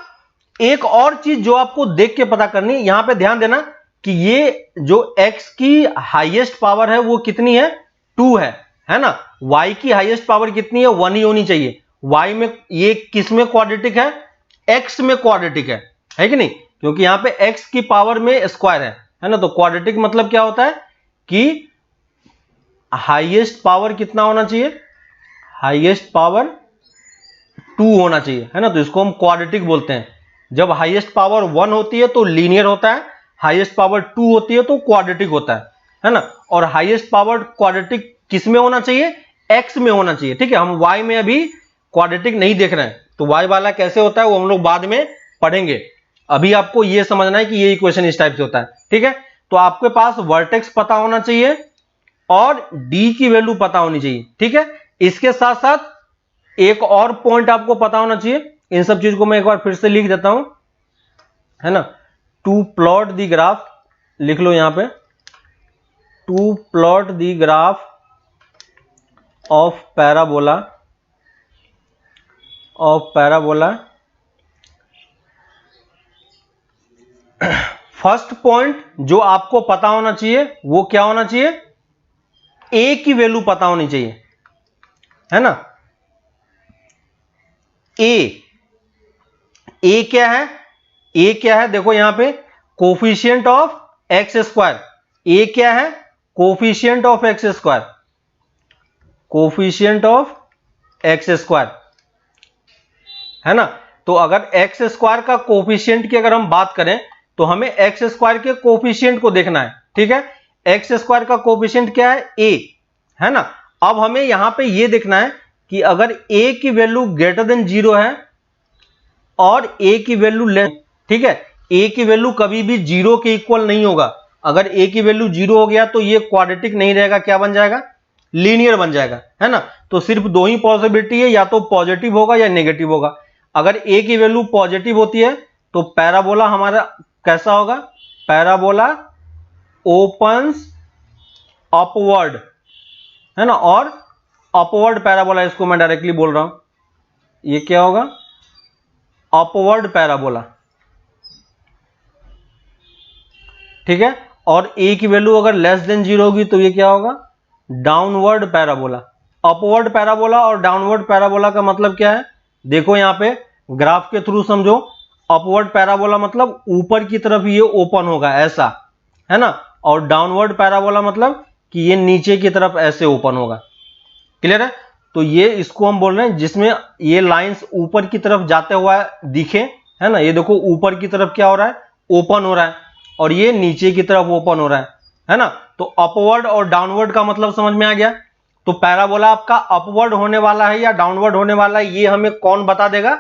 एक और चीज जो आपको देख के पता करनी, यहां पे ध्यान देना कि ये जो x की हाईएस्ट पावर है वो कितनी है, 2 है ना। y की हाईएस्ट पावर कितनी है, 1 ही होनी चाहिए। y में ये किस में क्वाड्रेटिक है, x में क्वाड्रेटिक है कि नहीं, क्योंकि यहां पे x की पावर में स्क्वायर है ना। तो क्वाड्रेटिक मतलब क्या होता है कि हाईएस्ट पावर कितना होना चाहिए, हाईएस्ट पावर 2 होना चाहिए, है ना। तो इसको हम क्वाड्रेटिक बोलते हैं। जब हाईएस्ट पावर 1 होती है तो लीनियर होता है, हाईएस्ट पावर 2 होती है तो क्वाड्रेटिक होता है ना। और हाईएस्ट पावर क्वाड्रेटिक किस में होना चाहिए, x में होना चाहिए, ठीक है। हम y में अभी क्वाड्रेटिक नहीं देख रहे हैं, तो y वाला कैसे होता है वो हम लोग बाद में पढ़ेंगे। अभी आपको ये समझना है कि ये इक्वेशन इस टाइप से होता है, ठीक है। तो आपके पास वर्टेक्स पता होना चाहिए और d की वैल्यू पता होनी चाहिए, ठीक है। इसके साथ साथ एक और पॉइंट आपको पता होना चाहिए, इन सब चीज को मैं एक बार फिर से लिख देता हूं, है ना। टू प्लॉट द ग्राफ लिख लो यहां पे, to plot the graph of parabola first point जो आपको पता होना चाहिए वो क्या होना चाहिए, ए की वैल्यू पता होनी चाहिए, है ना। ए क्या है, ए क्या है, देखो यहां पे कोफिशिएंट ऑफ एक्स स्क्वायर, ए क्या है, coefficient of x square, coefficient of x square, है ना। तो अगर एक्स स्क्वायर का कोफिशिएंट की अगर हम बात करें तो हमें एक्स स्क्वायर के कोफिशिएंट को देखना है, ठीक है। एक्स स्क्वायर का कोफिशिएंट क्या है, ए, है ना। अब हमें यहां पे ये देखना है कि अगर ए की वैल्यू ग्रेटर देन 0 है और ए की वैल्यू लेस, ठीक है, ए की वैल्यू कभी भी 0 के इक्वल नहीं होगा। अगर ए की वैल्यू 0 हो गया तो ये क्वाड्रेटिक नहीं रहेगा, क्या बन जाएगा, लीनियर बन जाएगा, है ना। तो सिर्फ दो ही पॉसिबिलिटी है, या तो पॉजिटिव होगा या नेगेटिव होगा। अगर ए की वैल्यू पॉजिटिव होती है तो पैराबोला हमारा कैसा होगा, पैराबोला ओपन्स अपवर्ड, है ना, और अपवर्ड पैराबोला, इसको मैं डायरेक्टली बोल रहा हूं, ये क्या होगा, अपवर्ड पैराबोला, ठीक है। और ए की वैल्यू अगर लेस देन 0 होगी तो ये क्या होगा, डाउनवर्ड पैराबोला। अपवर्ड पैराबोला और डाउनवर्ड पैराबोला का मतलब क्या है, देखो यहां पे ग्राफ के थ्रू समझो। अपवर्ड पैराबोला मतलब ऊपर की तरफ ये ओपन होगा ऐसा, है ना, और डाउनवर्ड पैराबोला मतलब कि ये नीचे की तरफ ऐसे ओपन होगा। क्लियर है। तो ये इसको हम बोल रहे हैं जिसमें ये लाइंस ऊपर की तरफ जाते हुआ दिखे, है ना। ये देखो ऊपर की तरफ क्या हो रहा है, ओपन हो रहा है, और ये नीचे की तरफ ओपन हो रहा है ना। तो अपवर्ड और डाउनवर्ड का मतलब समझ में आ गया। तो पैराबोला आपका अपवर्ड होने वाला है या डाउनवर्ड होने वाला है, ये हमें कौन बता देगा,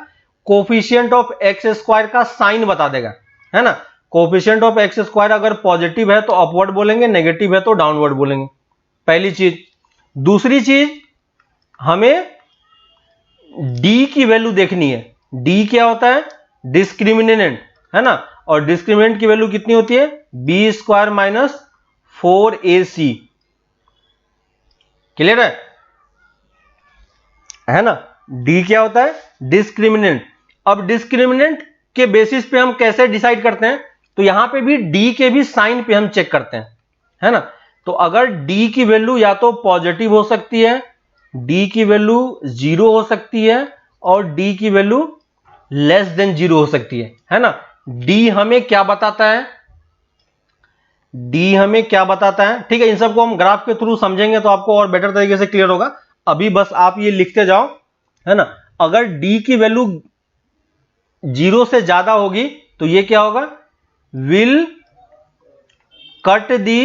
कोफिशिएंट ऑफ एक्स स्क्वायर का साइन बता देगा, है ना। कोफिशिएंट ऑफ एक्स स्क्वायर अगर पॉजिटिव है तो अपवर्ड बोलेंगे, नेगेटिव है तो डाउनवर्ड बोलेंगे, पहली चीज। दूसरी चीज, हमें डी की वैल्यू देखनी है। डी क्या होता है, डिस्क्रिमिनेंट, है ना, और डिस्क्रिमिनेंट की वैल्यू कितनी होती है, B square minus 4ac। Clear है ना। डी क्या होता है, डिस्क्रिमिनेंट। अब डिस्क्रिमिनेंट के बेसिस पे हम कैसे डिसाइड करते हैं, तो यहां पे भी डी के भी साइन पे हम चेक करते हैं, है ना। तो अगर डी की वैल्यू या तो पॉजिटिव हो सकती है, डी की वैल्यू 0 हो सकती है, और डी की वैल्यू लेस देन 0 हो सकती है ना। डी हमें क्या बताता है, डी हमें क्या बताता है, ठीक है। इन सबको हम ग्राफ के थ्रू समझेंगे तो आपको और बेटर तरीके से क्लियर होगा। अभी बस आप ये लिखते जाओ, है ना। अगर डी की वैल्यू 0 से ज्यादा होगी तो ये क्या होगा, will cut the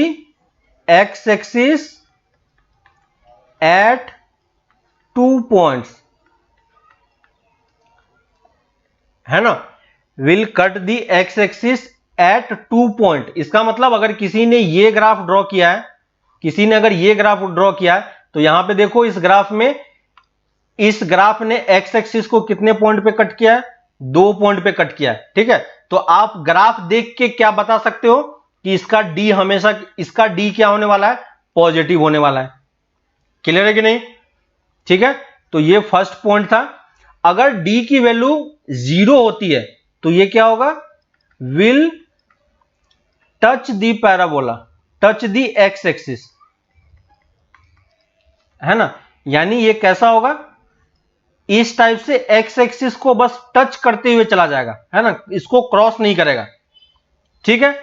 x axis at 2 points, है ना, will cut the x axis at 2 point. इसका मतलब अगर किसी ने ये ग्राफ ड्रॉ किया है, किसी ने अगर ये ग्राफ ड्रॉ किया है, तो यहां पे देखो इस ग्राफ में, इस ग्राफ ने एक्स एक्सिस को कितने पॉइंट पे कट किया है, 2 पॉइंट पे कट किया है, ठीक है। तो आप ग्राफ देख के क्या बता सकते हो कि इसका डी हमेशा, इसका डी क्या होने वाला है, पॉजिटिव होने वाला है। क्लियर है कि नहीं, ठीक है। तो ये फर्स्ट पॉइंट था। अगर डी की वैल्यू 0 होती है तो ये क्या होगा, will touch the parabola, touch the x axis, है ना। यानी ये कैसा होगा, इस टाइप से एक्स एक्सिस को बस टच करते हुए चला जाएगा, है ना, इसको क्रॉस नहीं करेगा, ठीक है।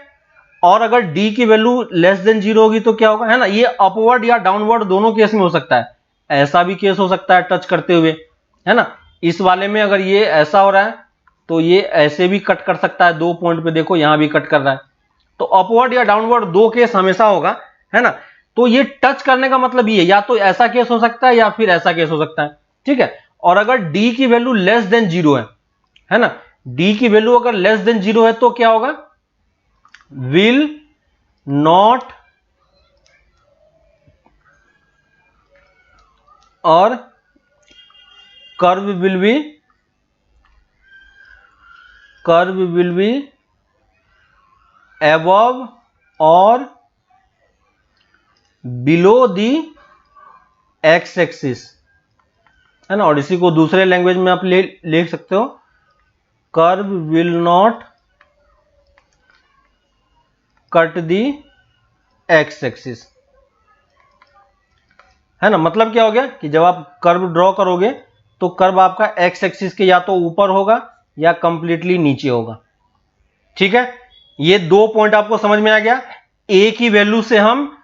और अगर डी की वैल्यू लेस देन 0 होगी तो क्या होगा, है ना। ये अपवर्ड या डाउनवर्ड दोनों केस में हो सकता है, ऐसा भी केस हो सकता है टच करते हुए, है ना। इस वाले में अगर ये ऐसा हो रहा है तो ये ऐसे भी कट कर सकता है, 2 पॉइंट पे देखो यहां भी कट कर रहा है। तो अपवर्ड या डाउनवर्ड दो केस हमेशा होगा, है ना। तो ये टच करने का मतलब ये, या तो ऐसा केस हो सकता है या फिर ऐसा केस हो सकता है, ठीक है। और अगर डी की वैल्यू लेस देन 0 है ना, डी की वैल्यू अगर लेस देन 0 है तो क्या होगा, विल नॉट, और कर्व विल बी above और बिलो दी एक्स एक्सिस, है ना। और इसी को दूसरे लैंग्वेज में आप लिख सकते हो, curve will not cut the x axis, है ना। मतलब क्या हो गया कि जब आप कर्व ड्रॉ करोगे तो कर्व आपका एक्स एक्सिस के या तो ऊपर होगा या कंप्लीटली नीचे होगा। ठीक है, ये 2 पॉइंट आपको समझ में आ गया। ए की वैल्यू से हम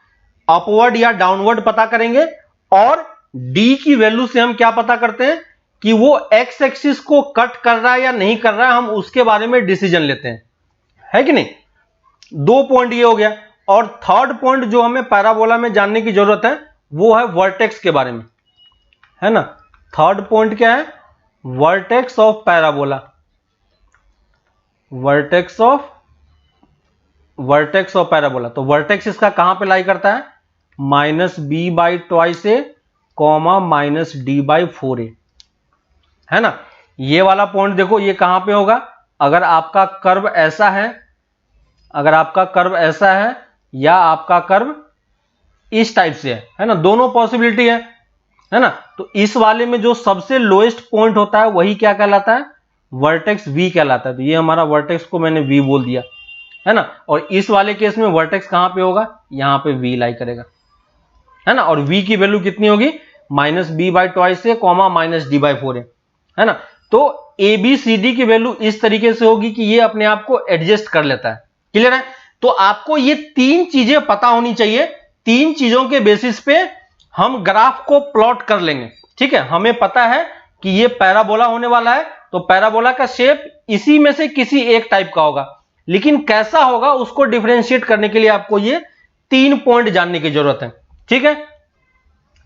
अपवर्ड या डाउनवर्ड पता करेंगे, और डी की वैल्यू से हम क्या पता करते हैं कि वो एक्स एक्सिस को कट कर रहा है या नहीं कर रहा है, हम उसके बारे में डिसीजन लेते हैं, है कि नहीं। 2 पॉइंट ये हो गया। और थर्ड पॉइंट जो हमें पैराबोला में जानने की जरूरत है वो है वर्टेक्स के बारे में, है ना। थर्ड पॉइंट क्या है, vertex of parabola, vertex of parabola. तो वर्टेक्स इसका कहां पे लाई करता है, -b/2a, -d/4a, है ना। ये वाला पॉइंट देखो ये कहां पे होगा, अगर आपका कर्व ऐसा है, या आपका कर्व इस टाइप से है ना, दोनों पॉसिबिलिटी है ना। तो इस वाले में जो सबसे लोएस्ट पॉइंट होता है वही क्या कहलाता है, वर्टेक्स वी कहलाता है। तो ये हमारा वर्टेक्स को मैंने वी बोल दिया, है ना। और इस वाले केस में वर्टेक्स कहां पे होगा, यहां पे वी लाई करेगा, है ना। और वी की वैल्यू कितनी होगी, -b/2a, -d/4a, है ना। तो ए बी सी डी की वैल्यू इस तरीके से होगी कि ये अपने आप को एडजस्ट कर लेता है। क्लियर है। तो आपको ये 3 चीजें पता होनी चाहिए, 3 चीजों के बेसिस पे हम ग्राफ को प्लॉट कर लेंगे। ठीक है, हमें पता है कि ये पैराबोला होने वाला है, तो पैराबोला का शेप इसी में से किसी एक टाइप का होगा, लेकिन कैसा होगा उसको डिफरेंशिएट करने के लिए आपको ये 3 पॉइंट जानने की जरूरत है। ठीक है,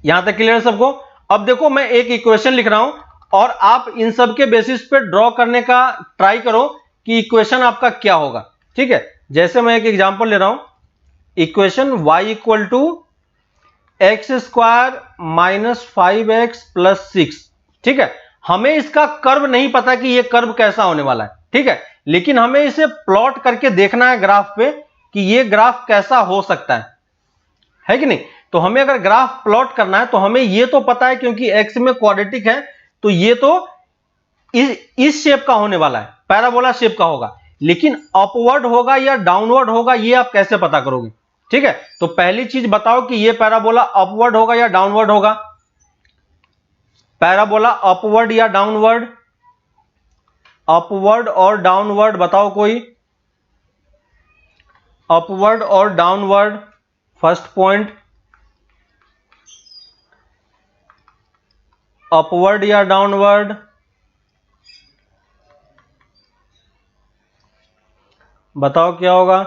यहां तक क्लियर है सबको। अब देखो मैं एक इक्वेशन लिख रहा हूं और आप इन सब के बेसिस पे ड्रॉ करने का ट्राई करो कि इक्वेशन आपका क्या होगा। ठीक है, जैसे मैं एक एग्जांपल ले रहा हूं, इक्वेशन y = x² - 5x + 6। ठीक है, हमें इसका कर्व नहीं पता कि ये कर्व कैसा होने वाला है। ठीक है, लेकिन हमें इसे प्लॉट करके देखना है ग्राफ पे कि ये ग्राफ कैसा हो सकता है कि नहीं। तो हमें अगर ग्राफ प्लॉट करना है तो हमें ये तो पता है, क्योंकि x में क्वाड्रेटिक है तो ये तो इस शेप का होने वाला है, पैराबोला शेप का होगा। लेकिन अपवर्ड होगा या डाउनवर्ड होगा ये आप कैसे पता करोगे। ठीक है, तो पहली चीज बताओ कि ये पैराबोला अपवर्ड होगा या डाउनवर्ड होगा, पैराबोला अपवर्ड या डाउनवर्ड, अपवर्ड और डाउनवर्ड बताओ कोई, अपवर्ड और डाउनवर्ड। फर्स्ट पॉइंट, अपवर्ड या डाउनवर्ड, बताओ क्या होगा।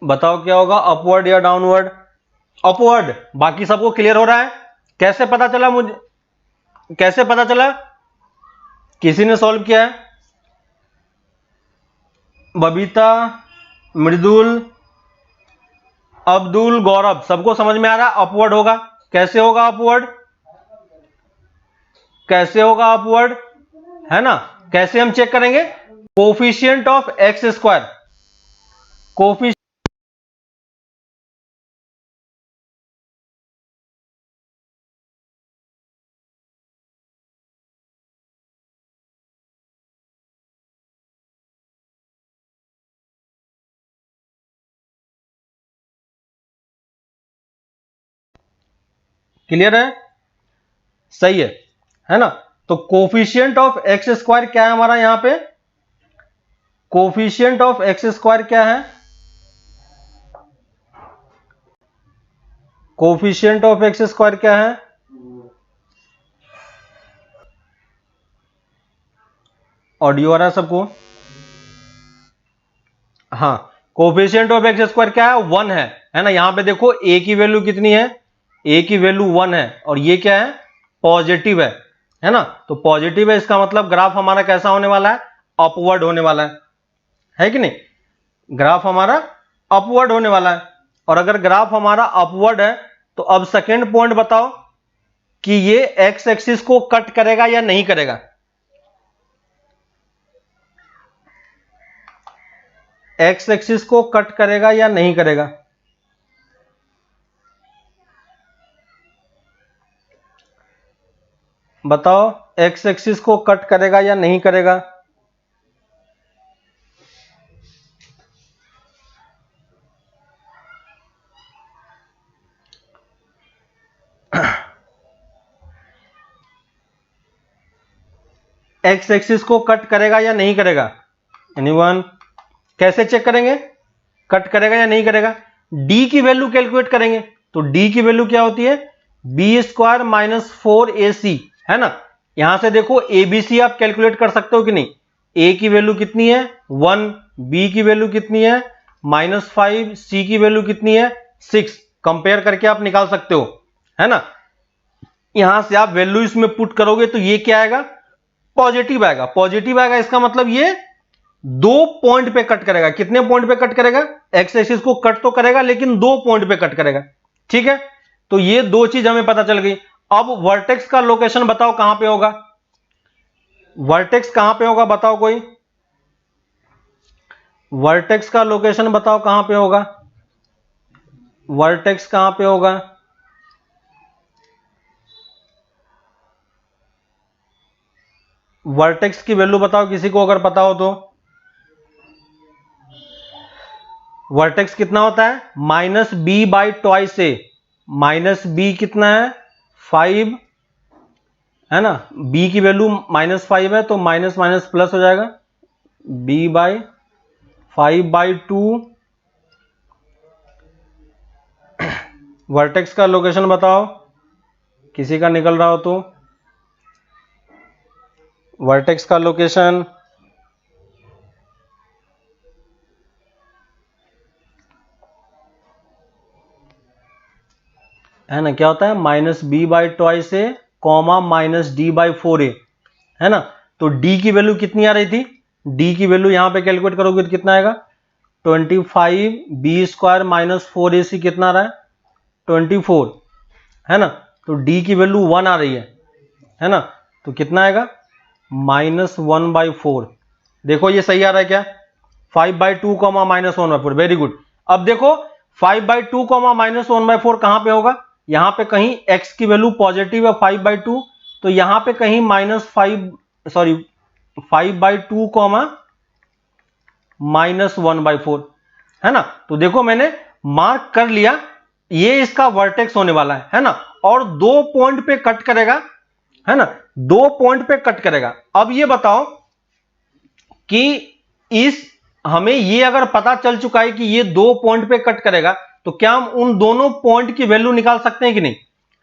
बताओ क्या होगा, अपवर्ड या डाउनवर्ड। अपवर्ड, बाकी सबको क्लियर हो रहा है। कैसे पता चला मुझे, कैसे पता चला, किसी ने सॉल्व किया है, बबीता, मृदुल, अब्दुल, गौरव, सबको समझ में आ रहा है अपवर्ड होगा। कैसे होगा अपवर्ड, कैसे होगा अपवर्ड, है ना। कैसे हम चेक करेंगे, coefficient of x², coefficient, clear है, सही है ना। तो कोफिशिएंट ऑफ x² क्या है हमारा, यहां पे कोफिशिएंट ऑफ x² क्या है, कोफिशिएंट ऑफ x² क्या है, ऑडियो आ रहा है सबको, हाँ। कोफिशिएंट ऑफ x² क्या है, 1 है ना। यहां पे देखो a की वैल्यू कितनी है, a की वैल्यू 1 है, और ये क्या है, पॉजिटिव है ना। तो पॉजिटिव है, इसका मतलब ग्राफ हमारा कैसा होने वाला है, अपवर्ड होने वाला है कि नहीं, ग्राफ हमारा अपवर्ड होने वाला है। और अगर ग्राफ हमारा अपवर्ड है तो अब सेकेंड पॉइंट बताओ कि ये एक्स एक्सिस को कट करेगा या नहीं करेगा। एक्स एक्सिस को कट करेगा या नहीं करेगा? बताओ, एक्स एक्सिस को कट करेगा या नहीं करेगा? एक्स एक्सिस को कट करेगा या नहीं करेगा? एनीवन? कैसे चेक करेंगे कट करेगा या नहीं करेगा? डी की वैल्यू कैलकुलेट करेंगे। तो डी की वैल्यू क्या होती है? बी स्क्वायर माइनस 4ac, है ना। यहां से देखो एबीसी आप कैलकुलेट कर सकते हो कि नहीं। ए की वैल्यू कितनी है? 1, बी की वैल्यू कितनी है? -5, सी की वैल्यू कितनी है? 6। कंपेयर करके आप निकाल सकते हो, है ना। यहां से आप वैल्यू इसमें पुट करोगे तो ये क्या आएगा? पॉजिटिव आएगा। पॉजिटिव आएगा इसका मतलब ये 2 पॉइंट पे कट करेगा। कितने पॉइंट पे कट करेगा? एक्स एक्सिस को कट तो करेगा लेकिन 2 पॉइंट पे कट करेगा, ठीक है। तो ये 2 चीज हमें पता चल गई। अब वर्टेक्स का लोकेशन बताओ कहां पे होगा? वर्टेक्स कहां पे होगा बताओ कोई? वर्टेक्स का लोकेशन बताओ कहां पे होगा? वर्टेक्स कहां पे होगा? वर्टेक्स की वैल्यू बताओ किसी को अगर पता हो तो। वर्टेक्स कितना होता है? -b/2a। -b कितना है? 5, है ना। b की वैल्यू -5 है तो माइनस माइनस प्लस हो जाएगा। b/5/2। वर्टेक्स का लोकेशन बताओ किसी का निकल रहा हो तो। वर्टेक्स का लोकेशन है ना, क्या होता है? -b/2a कॉमा -d/4a, है ना। तो d की वैल्यू कितनी आ रही थी? d की वैल्यू यहां पे कैलकुलेट करोगे तो कितना आएगा? 25, b² माइनस 4ac कितना आ रहा है? 24, है ना। तो d की वैल्यू 1 आ रही है ना। तो कितना आएगा? -1/4। देखो ये सही आ रहा है क्या? 5/2 कॉमा -1/4। Very good. अब देखो 5/2 कॉमा -1/4 कहां पे होगा? यहां पे कहीं x की वैल्यू पॉजिटिव है 5/2, तो यहां पे कहीं -5/2 कॉमा -1/4, है ना। तो देखो मैंने मार्क कर लिया, ये इसका वर्टेक्स होने वाला है ना। और 2 पॉइंट पे कट करेगा, है ना। 2 पॉइंट पे कट करेगा। अब ये बताओ कि हमें ये अगर पता चल चुका है कि ये 2 पॉइंट पे कट करेगा, तो क्या हम उन दोनों पॉइंट की वैल्यू निकाल सकते हैं कि नहीं,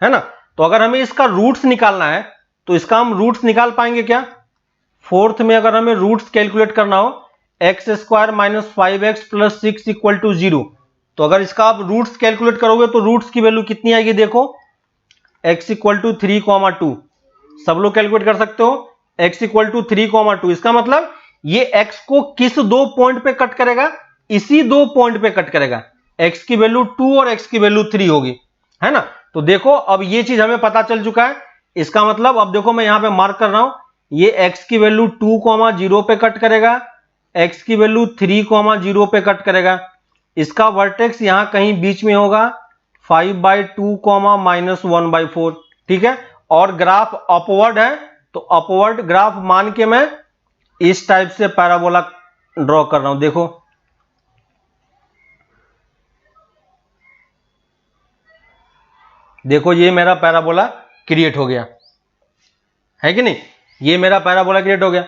है ना। तो अगर हमें इसका रूट्स निकालना है तो इसका हम रूट्स निकाल पाएंगे क्या? फोर्थ में अगर हमें रूट्स कैलकुलेट करना हो, x² minus 5x plus 6 equal to 0, तो अगर इसका आप रूट्स कैलकुलेट करोगे तो रूट्स की वैल्यू कितनी आएगी? देखो x इक्वल टू 3,2। सब लोग कैलकुलेट कर सकते हो। x इक्वल टू 3,2, इसका मतलब ये x को किस 2 पॉइंट पे कट करेगा? इसी 2 पॉइंट पे कट करेगा। x की वैल्यू 2 और x की वैल्यू 3 होगी, है ना। तो देखो अब ये चीज हमें पता चल चुका है। इसका मतलब अब देखो मैं यहां पे मार्क कर रहा हूं, ये x की वैल्यू 2,0 पे कट करेगा, x की वैल्यू 3,0 पे कट करेगा। इसका वर्टेक्स यहां कहीं बीच में होगा 5/2 -1/4, ठीक है। और ग्राफ अपवर्ड है, तो अपवर्ड ग्राफ मान के मैं इस टाइप से पैराबोला ड्रॉ कर रहा हूं। देखो देखो ये मेरा पैराबोला क्रिएट हो गया, है कि नहीं? ये मेरा पैराबोला क्रिएट हो गया।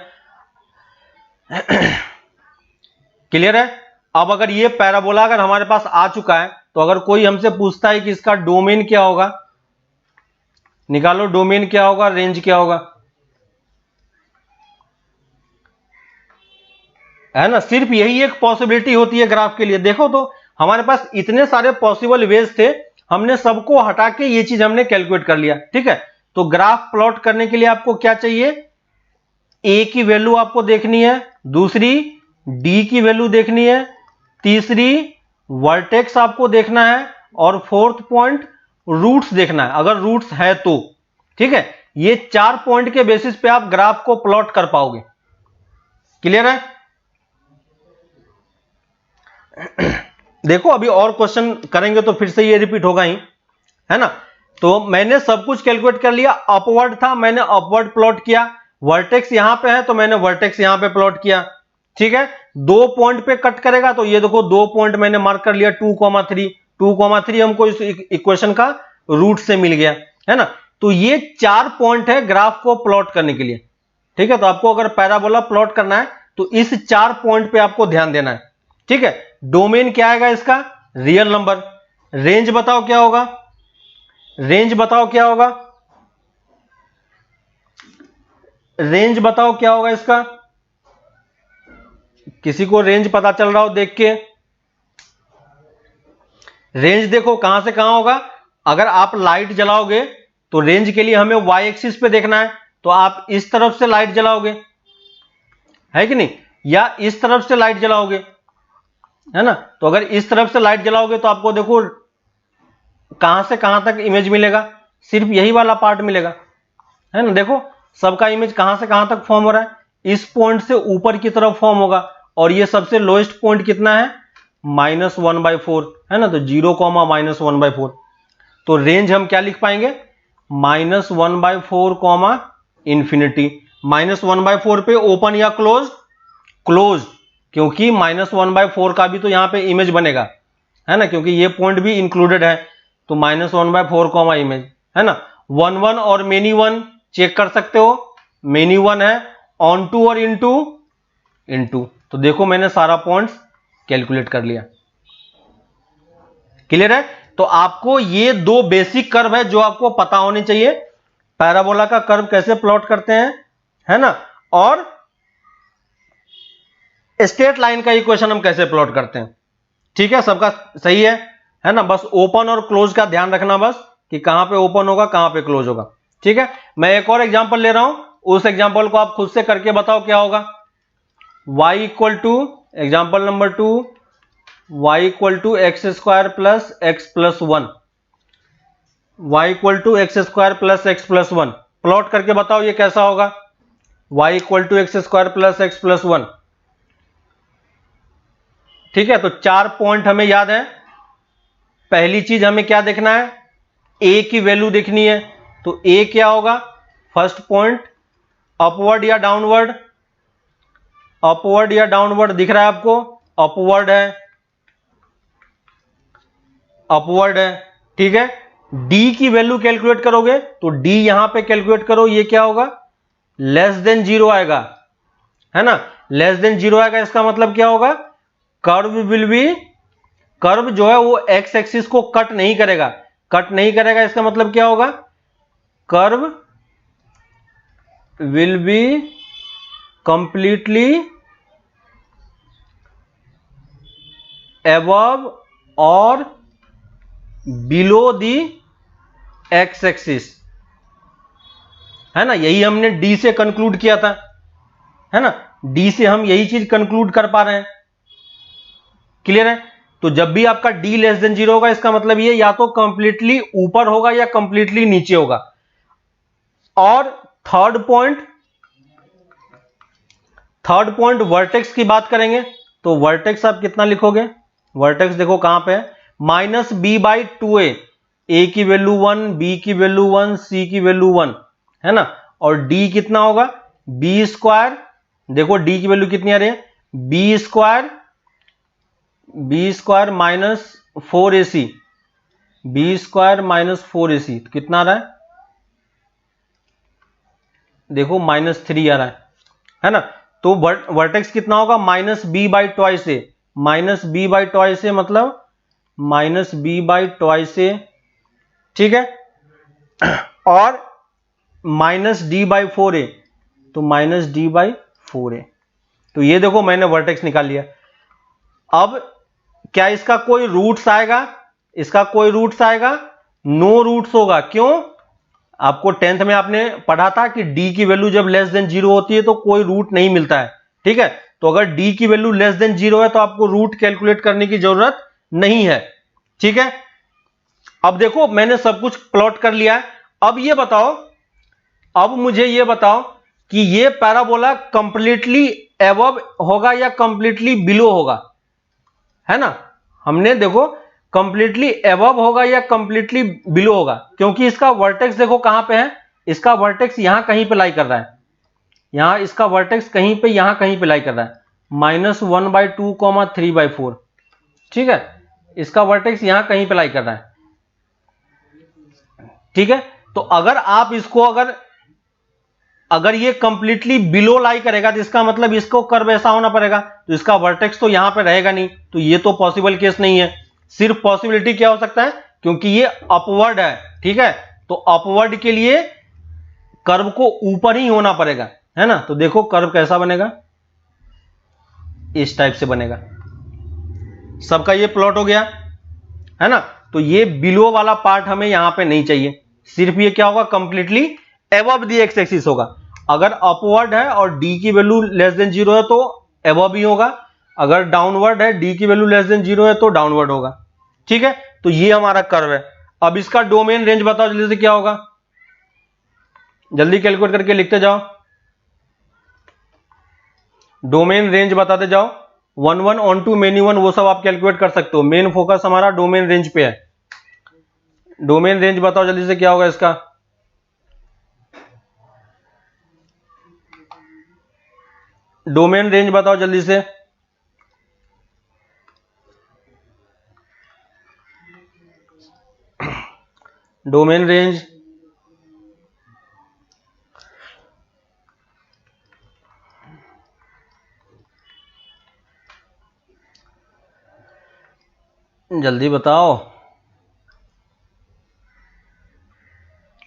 क्लियर है? अब अगर ये पैराबोला अगर हमारे पास आ चुका है, तो अगर कोई हमसे पूछता है कि इसका डोमेन क्या होगा, निकालो डोमेन क्या होगा, रेंज क्या होगा, है ना। सिर्फ यही एक पॉसिबिलिटी होती है ग्राफ के लिए। देखो तो हमारे पास इतने सारे पॉसिबल वेज थे, हमने सबको हटा के ये चीज हमने कैलकुलेट कर लिया, ठीक है। तो ग्राफ प्लॉट करने के लिए आपको क्या चाहिए? ए की वैल्यू आपको देखनी है, दूसरी डी की वैल्यू देखनी है, तीसरी वर्टेक्स आपको देखना है, और फोर्थ पॉइंट रूट्स देखना है, अगर रूट्स है तो, ठीक है। ये 4 पॉइंट के बेसिस पे आप ग्राफ को प्लॉट कर पाओगे। क्लियर है? देखो अभी और क्वेश्चन करेंगे तो फिर से ये रिपीट होगा ही, है ना। तो मैंने सब कुछ कैलकुलेट कर लिया, अपवर्ड था मैंने अपवर्ड प्लॉट किया, वर्टेक्स यहां पे है तो मैंने वर्टेक्स यहां पे प्लॉट किया, ठीक है। 2 पॉइंट पे कट करेगा तो ये देखो 2 पॉइंट मैंने मार्क कर लिया, 2,3 2,3 हमको इस इक्वेशन का रूट से मिल गया, है ना। तो ये 4 पॉइंट है ग्राफ को प्लॉट करने के लिए, ठीक है। तो आपको अगर पैराबोला प्लॉट करना है तो इस 4 पॉइंट पे आपको ध्यान देना है, ठीक है। डोमेन क्या आएगा इसका, रियल नंबर। रेंज बताओ क्या होगा, रेंज बताओ क्या होगा, रेंज बताओ क्या होगा इसका, किसी को रेंज पता चल रहा हो देख के। रेंज देखो कहां से कहां होगा, अगर आप लाइट जलाओगे तो रेंज के लिए हमें वाई एक्सिस पे देखना है, तो आप इस तरफ से लाइट जलाओगे, है कि नहीं, या इस तरफ से लाइट जलाओगे, है ना। तो अगर इस तरफ से लाइट जलाओगे तो आपको देखो कहां से कहां तक इमेज मिलेगा, सिर्फ यही वाला पार्ट मिलेगा, है ना। देखो सबका इमेज कहां से कहां तक फॉर्म हो रहा है, इस पॉइंट से ऊपर की तरफ फॉर्म होगा, और ये सबसे लोएस्ट पॉइंट कितना है, -1/4, है ना। तो 0, -1/4, तो रेंज हम क्या लिख पाएंगे, -1/4, इंफिनिटी। -1/4 पे ओपन या क्लोज, क्लोज, क्योंकि -1/4 का भी तो यहां पे इमेज बनेगा, है ना, क्योंकि ये पॉइंट भी इंक्लूडेड है, तो -1/4, इमेज, है ना। 1 1 और मेनी 1 चेक कर सकते हो, मेनी 1 है, ऑन टू और इनटू, तो देखो मैंने सारा पॉइंट्स कैलकुलेट कर लिया, क्लियर है। तो आपको ये 2 बेसिक कर्व है जो आपको पता होने चाहिए, पैराबोला का कर्व कैसे प्लॉट करते हैं, है ना, और स्ट्रेट लाइन का इक्वेशन हम कैसे प्लॉट करते हैं, ठीक है। सबका सही है ना। बस ओपन और क्लोज का ध्यान रखना, बस कि कहां पे ओपन होगा कहां पे क्लोज होगा, ठीक है। मैं एक और एग्जांपल ले रहा हूं, उस एग्जांपल को आप खुद से करके बताओ क्या होगा। y equal to, example number 2, y equal to x² plus x plus 1, y equal to x² plus x plus 1, plot करके बताओ ये कैसा होगा, y equal to x² plus x plus 1, ठीक है। तो 4 पॉइंट हमें याद है। पहली चीज हमें क्या देखना है, a की वैल्यू देखनी है, तो a क्या होगा, फर्स्ट पॉइंट अपवर्ड या डाउनवर्ड, अपवर्ड या डाउनवर्ड दिख रहा है आपको, अपवर्ड है, अपवर्ड है, ठीक है। d की वैल्यू कैलकुलेट करोगे तो d यहां पे कैलकुलेट करो, ये क्या होगा, लेस देन 0 आएगा, है ना, लेस देन 0 आएगा। इसका मतलब क्या होगा, कर्व विल बी, कर्व जो है वो एक्स एक्सिस को कट नहीं करेगा, कट नहीं करेगा, इसका मतलब क्या होगा, curve will be completely above और बिलो दी एक्स एक्सिस, है ना। यही हमने डी से कंक्लूड किया था, है ना, डी से हम यही चीज कंक्लूड कर पा रहे हैं, क्लियर है। तो जब भी आपका डी लेस देन 0 होगा, इसका मतलब ये या तो कंप्लीटली ऊपर होगा या कंप्लीटली नीचे होगा। और थर्ड पॉइंट वर्टेक्स की बात करेंगे, तो वर्टेक्स आप कितना लिखोगे, वर्टेक्स देखो कहां पे है, -b/2a, a की वैल्यू 1, b की वैल्यू 1, c की वैल्यू 1, है ना। और d कितना होगा, b², देखो d की वैल्यू कितनी आ रही है, b² -4ac, b² -4ac, तो कितना आ रहा है, देखो -3 आ रहा है ना। तो वर्टेक्स कितना होगा, -b/2a, -b/2a मतलब -b/2a, ठीक है। और -d/4a, तो -d/4a, तो ये देखो मैंने वर्टेक्स निकाल लिया। अब क्या इसका कोई रूट्स आएगा, इसका कोई रूट्स आएगा, नो रूट्स होगा, क्यों, आपको 10th में आपने पढ़ा था कि d की वैल्यू जब लेस देन 0 होती है तो कोई रूट नहीं मिलता है, ठीक है। तो अगर d की वैल्यू लेस देन 0 है तो आपको रूट कैलकुलेट करने की जरूरत नहीं है, ठीक है। अब देखो मैंने सब कुछ प्लॉट कर लिया है। अब ये बताओ, अब मुझे ये बताओ कि ये पैराबोला कंप्लीटली अबव होगा या कंप्लीटली बिलो होगा, है ना। हमने देखो कंप्लीटली अबव होगा या कंप्लीटली बिलो होगा, क्योंकि इसका वर्टेक्स देखो कहां पे है, इसका वर्टेक्स यहां कहीं पे लाई कर रहा है, यहां इसका वर्टेक्स कहीं पे यहां कहीं पे लाई कर रहा है, -1/2, 3/4। ठीक है, इसका वर्टेक्स यहां कहीं पे लाई कर रहा है। ठीक है, तो अगर आप इसको अगर ये कंप्लीटली बिलो लाई करेगा तो इसका मतलब इसको कर्व ऐसा होना पड़ेगा, तो इसका वर्टेक्स तो यहां पे रहेगा नहीं, तो ये तो पॉसिबल केस नहीं है। सिर्फ पॉसिबिलिटी क्या हो सकता है, क्योंकि ये अपवर्ड है। ठीक है, तो अपवर्ड के लिए कर्व को ऊपर ही होना पड़ेगा, है ना। तो देखो कर्व कैसा बनेगा, इस टाइप से बनेगा। सबका ये प्लॉट हो गया, है ना। तो ये बिलो वाला पार्ट हमें यहां पे नहीं चाहिए, सिर्फ ये क्या होगा, completely above the x axis होगा। अगर अपवर्ड है और डी की वैल्यू लेस देन 0 है तो अबव ही होगा, अगर डाउनवर्ड है, डी की वैल्यू लेस देन 0 है तो डाउनवर्ड होगा। ठीक है, तो ये हमारा कर्व है। अब इसका डोमेन रेंज बताओ जल्दी से, क्या होगा, जल्दी कैलकुलेट करके लिखते जाओ, डोमेन रेंज बताते जाओ। 1 1 ऑन टू मेनी 1 वो सब आप कैलकुलेट कर सकते हो, मेन फोकस हमारा डोमेन रेंज पे है। डोमेन रेंज बताओ जल्दी से, क्या होगा इसका, डोमेन रेंज बताओ जल्दी से। डोमेन रेंज जल्दी बताओ।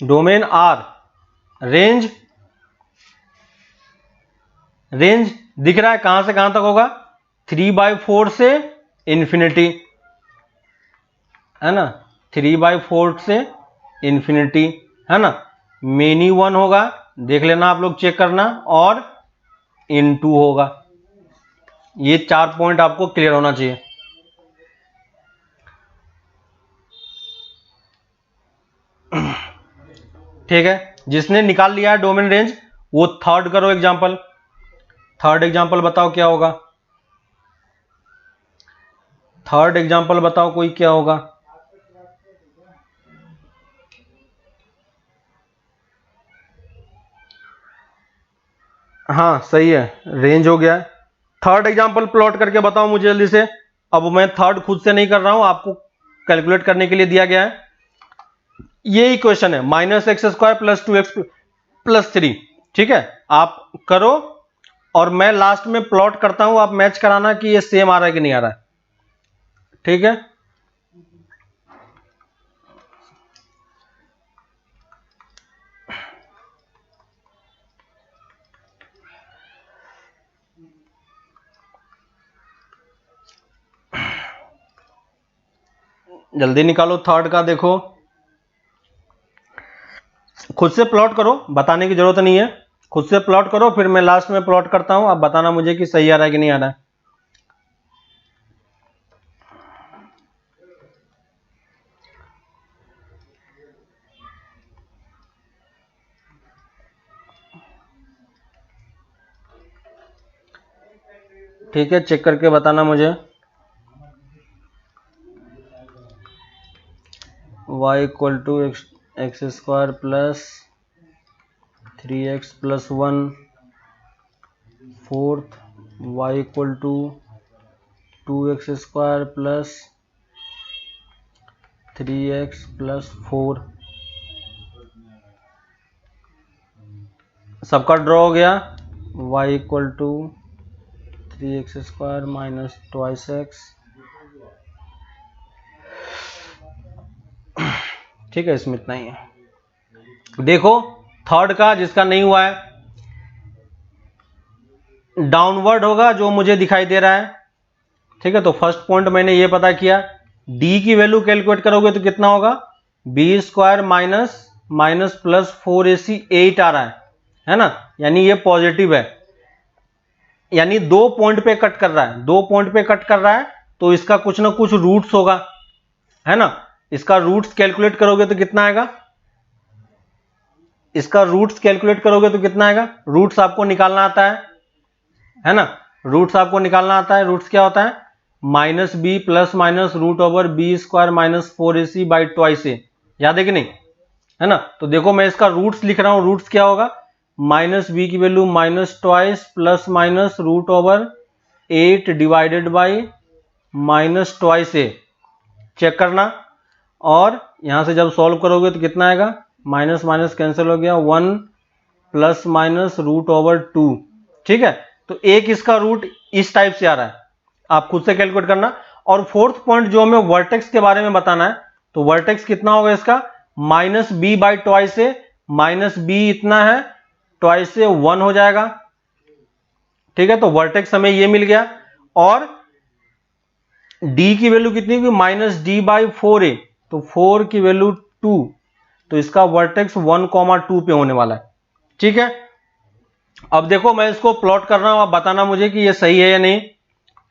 डोमेन आर, रेंज, रेंज दिख रहा है कहां से कहां तक होगा, 3/4 से इंफिनिटी, है ना, 3/4 से इंफिनिटी, है ना। मेनी 1 होगा, देख लेना आप लोग, चेक करना, और इन2 होगा। ये 4 पॉइंट आपको क्लियर होना चाहिए। ठीक है, जिसने निकाल लिया है डोमेन रेंज वो थर्ड करो एग्जांपल। थर्ड एग्जांपल बताओ क्या होगा, थर्ड एग्जांपल बताओ कोई क्या होगा। हाँ सही है, रेंज हो गया है। थर्ड एग्जांपल प्लॉट करके बताओ मुझे जल्दी से। अब मैं थर्ड खुद से नहीं कर रहा हूं, आपको कैलकुलेट करने के लिए दिया गया है। ये इक्वेशन है -x² + 2x + 3। ठीक है, आप करो और मैं लास्ट में प्लॉट करता हूं, आप मैच कराना कि ये सेम आ रहा है कि नहीं आ रहा है। ठीक है, जल्दी निकालो थर्ड का। देखो खुद से प्लॉट करो, बताने की जरूरत नहीं है, खुद से प्लॉट करो, फिर मैं लास्ट में प्लॉट करता हूं, आप बताना मुझे कि सही आ रहा है कि नहीं आ रहा है। ठीक है, चेक करके बताना मुझे। y = x² + 3x + 1 4th, y = 2x² + 3x + 4। सबका ड्रॉ हो गया। y = 3x² - 2x। ठीक है, इसमें इतना ही है। देखो थर्ड का जिसका नहीं हुआ है, डाउनवर्ड होगा जो मुझे दिखाई दे रहा है। ठीक है, तो फर्स्ट पॉइंट मैंने ये पता किया, डी की वैल्यू कैलकुलेट करोगे तो कितना होगा, b² - +4ac 8 आ रहा है ना, यानी ये पॉजिटिव है, यानी 2 पॉइंट पे कट कर रहा है, 2 पॉइंट पे कट कर रहा है, तो इसका कुछ ना कुछ रूट्स होगा, है ना। इसका रूट्स कैलकुलेट करोगे तो कितना आएगा, इसका रूट्स कैलकुलेट करोगे तो कितना आएगा, रूट्स आपको निकालना आता है ना, रूट्स आपको निकालना आता है। रूट्स क्या होता है, minus b plus minus root over b square minus 4ac by twice a, याद है कि नहीं, है ना। तो देखो मैं इसका रूट्स लिख रहा हूं, रूट्स क्या होगा, माइनस बी की value minus twice plus minus root over 8 divided by minus twice A, check करना। और यहां से जब सॉल्व करोगे तो कितना आएगा, माइनस माइनस कैंसिल हो गया, 1 प्लस माइनस रूट ओवर 2, ठीक है। तो एक इसका रूट इस टाइप से आ रहा है, आप खुद से कैलकुलेट करना। और फोर्थ पॉइंट जो हमें वर्टेक्स के बारे में बताना है, तो वर्टेक्स कितना होगा इसका, minus B by twice A, minus B इतना है, ट्वाइस ए 1 हो जाएगा, ठीक है। तो वर्टेक्स हमें ये मिल गया। और डी की वैल्यू कितनी होगी, माइनस डी बाई 4a, तो 4 की वैल्यू 2, तो इसका वर्टेक्स 1,2 पे होने वाला है, ठीक है। अब देखो मैं इसको प्लॉट कर रहा हूं, आप बताना मुझे कि ये सही है या नहीं,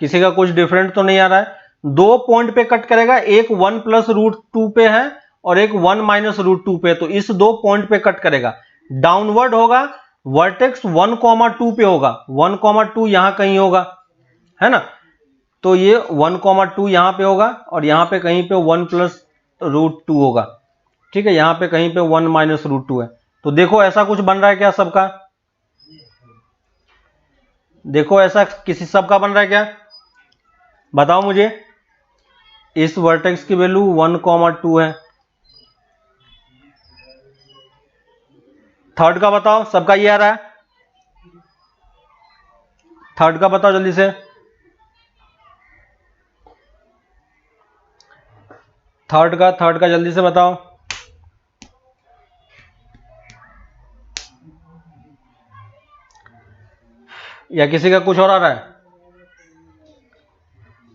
किसी का कुछ डिफरेंट तो नहीं आ रहा है। 2 पॉइंट पे कट करेगा, एक 1 प्लस रूट 2 पे है और एक 1 माइनस रूट 2 पे, तो इस 2 पॉइंट पे कट करेगा, डाउनवर्ड होगा, वर्टेक्स 1,2 पे होगा, 1,2 यहां कहीं होगा, है ना। तो ये 1,2 यहां पे होगा और यहां पे कहीं पे 1 प्लस रूट 2 होगा, ठीक है। यहां पे कहीं पे 1 माइनस रूट 2 है। तो देखो ऐसा कुछ बन रहा है क्या सबका, देखो ऐसा किसी सबका बन रहा है क्या, बताओ मुझे। इस वर्टेक्स की वैल्यू 1,2 है। थर्ड का बताओ, सबका ये आ रहा है, थर्ड का बताओ जल्दी से, थर्ड का जल्दी से बताओ। या किसी का कुछ और आ रहा है,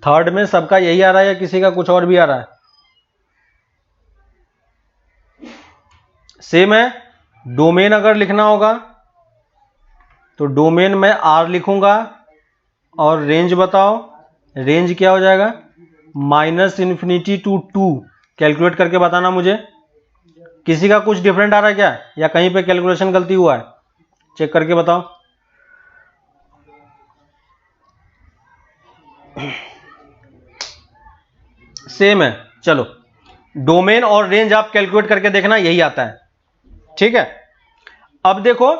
थर्ड में सबका यही आ रहा है या किसी का कुछ और भी आ रहा है, सेम है। डोमेन अगर लिखना होगा तो डोमेन में आर लिखूंगा और रेंज बताओ, रेंज क्या हो जाएगा, माइनस इन्फिनिटी टू 2, कैलकुलेट करके बताना मुझे। किसी का कुछ डिफरेंट आ रहा है क्या, या कहीं पे कैलकुलेशन गलती हुआ है, चेक करके बताओ। सेम है, चलो डोमेन और रेंज आप कैलकुलेट करके देखना, यही आता है, ठीक है। अब देखो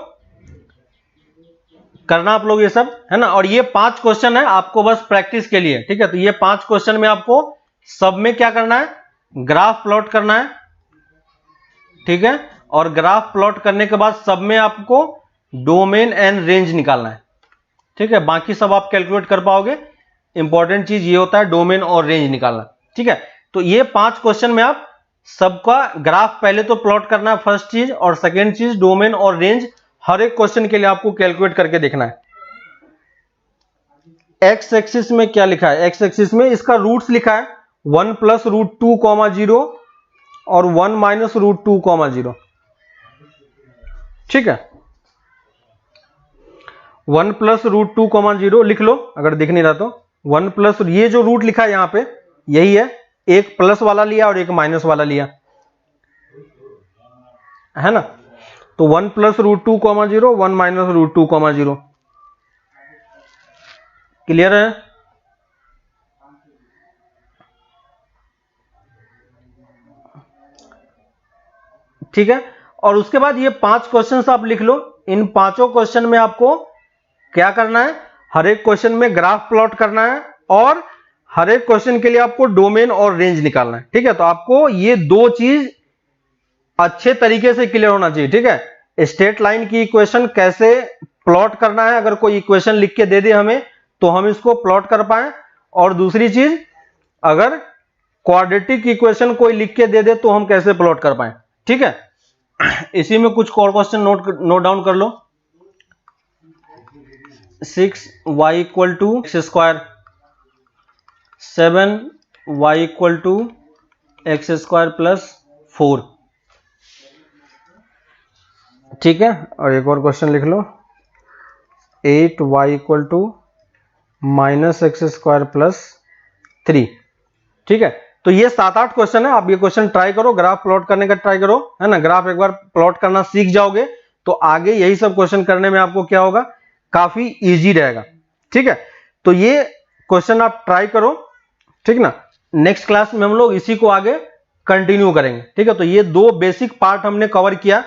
करना आप लोग ये सब, है ना। और ये 5 क्वेश्चन है आपको बस प्रैक्टिस के लिए, ठीक है। तो ये 5 क्वेश्चन में आपको सब में क्या करना है, ग्राफ प्लॉट करना है, ठीक है। और ग्राफ प्लॉट करने के बाद सब में आपको डोमेन एंड रेंज निकालना है, ठीक है। बाकी सब आप कैलकुलेट कर पाओगे, इंपॉर्टेंट चीज ये होता है डोमेन और रेंज निकालना, ठीक है। तो ये 5 क्वेश्चन में आप सबका ग्राफ पहले तो प्लॉट करना है फर्स्ट चीज, और सेकेंड चीज डोमेन और रेंज हर एक क्वेश्चन के लिए आपको कैलकुलेट करके देखना है। एक्स एक्सिस में क्या लिखा है, एक्स एक्सिस में इसका रूट्स लिखा है 1 प्लस रूट 2 0 और 1 माइनस रूट 2 0, ठीक है। 1 प्लस रूट 2 0 लिख लो अगर दिख नहीं रहा तो, 1 प्लस, ये जो रूट लिखा है यहां पे यही है, एक प्लस वाला लिया और एक माइनस वाला लिया, है ना। तो 1 plus root 2 0, 1 minus root 2 0, clear है। ठीक है। और उसके बाद ये 5 क्वेश्चंस आप लिख लो, इन पांचों क्वेश्चन में आपको क्या करना है, हर एक क्वेश्चन में ग्राफ प्लॉट करना है और हर एक क्वेश्चन के लिए आपको डोमेन और रेंज निकालना है, ठीक है। तो आपको ये 2 चीज अच्छे तरीके से क्लियर होना चाहिए, ठीक है। स्ट्रेट लाइन की इक्वेशन कैसे प्लॉट करना है, अगर कोई इक्वेशन लिख के दे दे हमें तो हम इसको प्लॉट कर पाए, और दूसरी चीज अगर क्वाड्रेटिक इक्वेशन कोई लिख के दे दे तो हम कैसे प्लॉट कर पाए, ठीक है। इसी में कुछ और क्वेश्चन नोट डाउन कर लो। 6y equal to X square, 7y equal to X square plus 4, ठीक है। और एक और क्वेश्चन लिख लो, 8y equal to minus X square plus 3, ठीक है। तो ये 7-8 क्वेश्चन है, आप ये क्वेश्चन ट्राई करो, ग्राफ प्लॉट करने का ट्राई करो, है ना। ग्राफ एक बार प्लॉट करना सीख जाओगे तो आगे यही सब क्वेश्चन करने में आपको क्या होगा, काफी इजी रहेगा, ठीक है। तो ये क्वेश्चन आप ट्राई करो, ठीक ना। नेक्स्ट क्लास में हम लोग इसी को आगे कंटिन्यू करेंगे, ठीक है। तो ये दो बेसिक पार्ट हमने कवर किया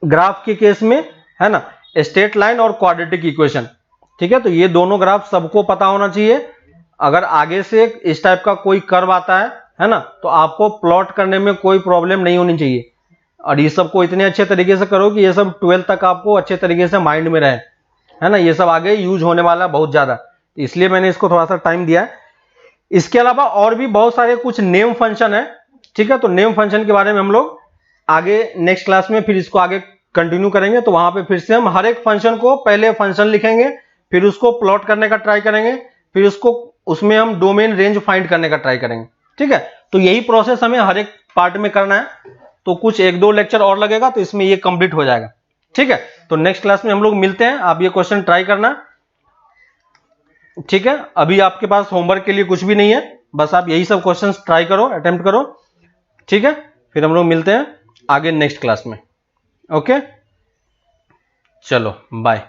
ग्राफ के केस में, है ना, स्ट्रेट लाइन और क्वाड्रेटिक इक्वेशन, ठीक है। तो ये दोनों ग्राफ सबको पता होना चाहिए। अगर आगे से इस टाइप का कोई कर्व आता है ना, तो आपको प्लॉट करने में कोई प्रॉब्लम नहीं होनी चाहिए। और ये सब को इतने अच्छे तरीके से करो कि ये सब 12th तक आपको अच्छे तरीके से माइंड में रहे, है ना। ये सब आगे यूज होने वाला है बहुत ज्यादा, इसलिए मैंने इसको थोड़ा सा टाइम दिया है। इसके अलावा और भी बहुत सारे कुछ नेम फंक्शन है, ठीक है। तो नेम फंक्शन के बारे में हम लोग आगे नेक्स्ट क्लास में फिर इसको आगे कंटिन्यू करेंगे। तो वहां पे फिर से हम हर एक फंक्शन को पहले फंक्शन लिखेंगे, फिर उसको प्लॉट करने का ट्राई करेंगे, फिर उसमें हम डोमेन रेंज फाइंड करने का ट्राई करेंगे, ठीक है। तो यही प्रोसेस हमें हर एक पार्ट में करना है। तो कुछ 1-2 लेक्चर और लगेगा तो इसमें ये कंप्लीट हो जाएगा, ठीक है। तो नेक्स्ट क्लास में हम लोग मिलते हैं। आप ये क्वेश्चन ट्राई करना, ठीक है। अभी आपके पास होमवर्क के लिए कुछ भी नहीं है, बस आप यही सब क्वेश्चंस ट्राई करो, अटेम्प्ट करो, ठीक है। फिर हम लोग मिलते हैं आगे नेक्स्ट क्लास में। ओके, चलो बाय।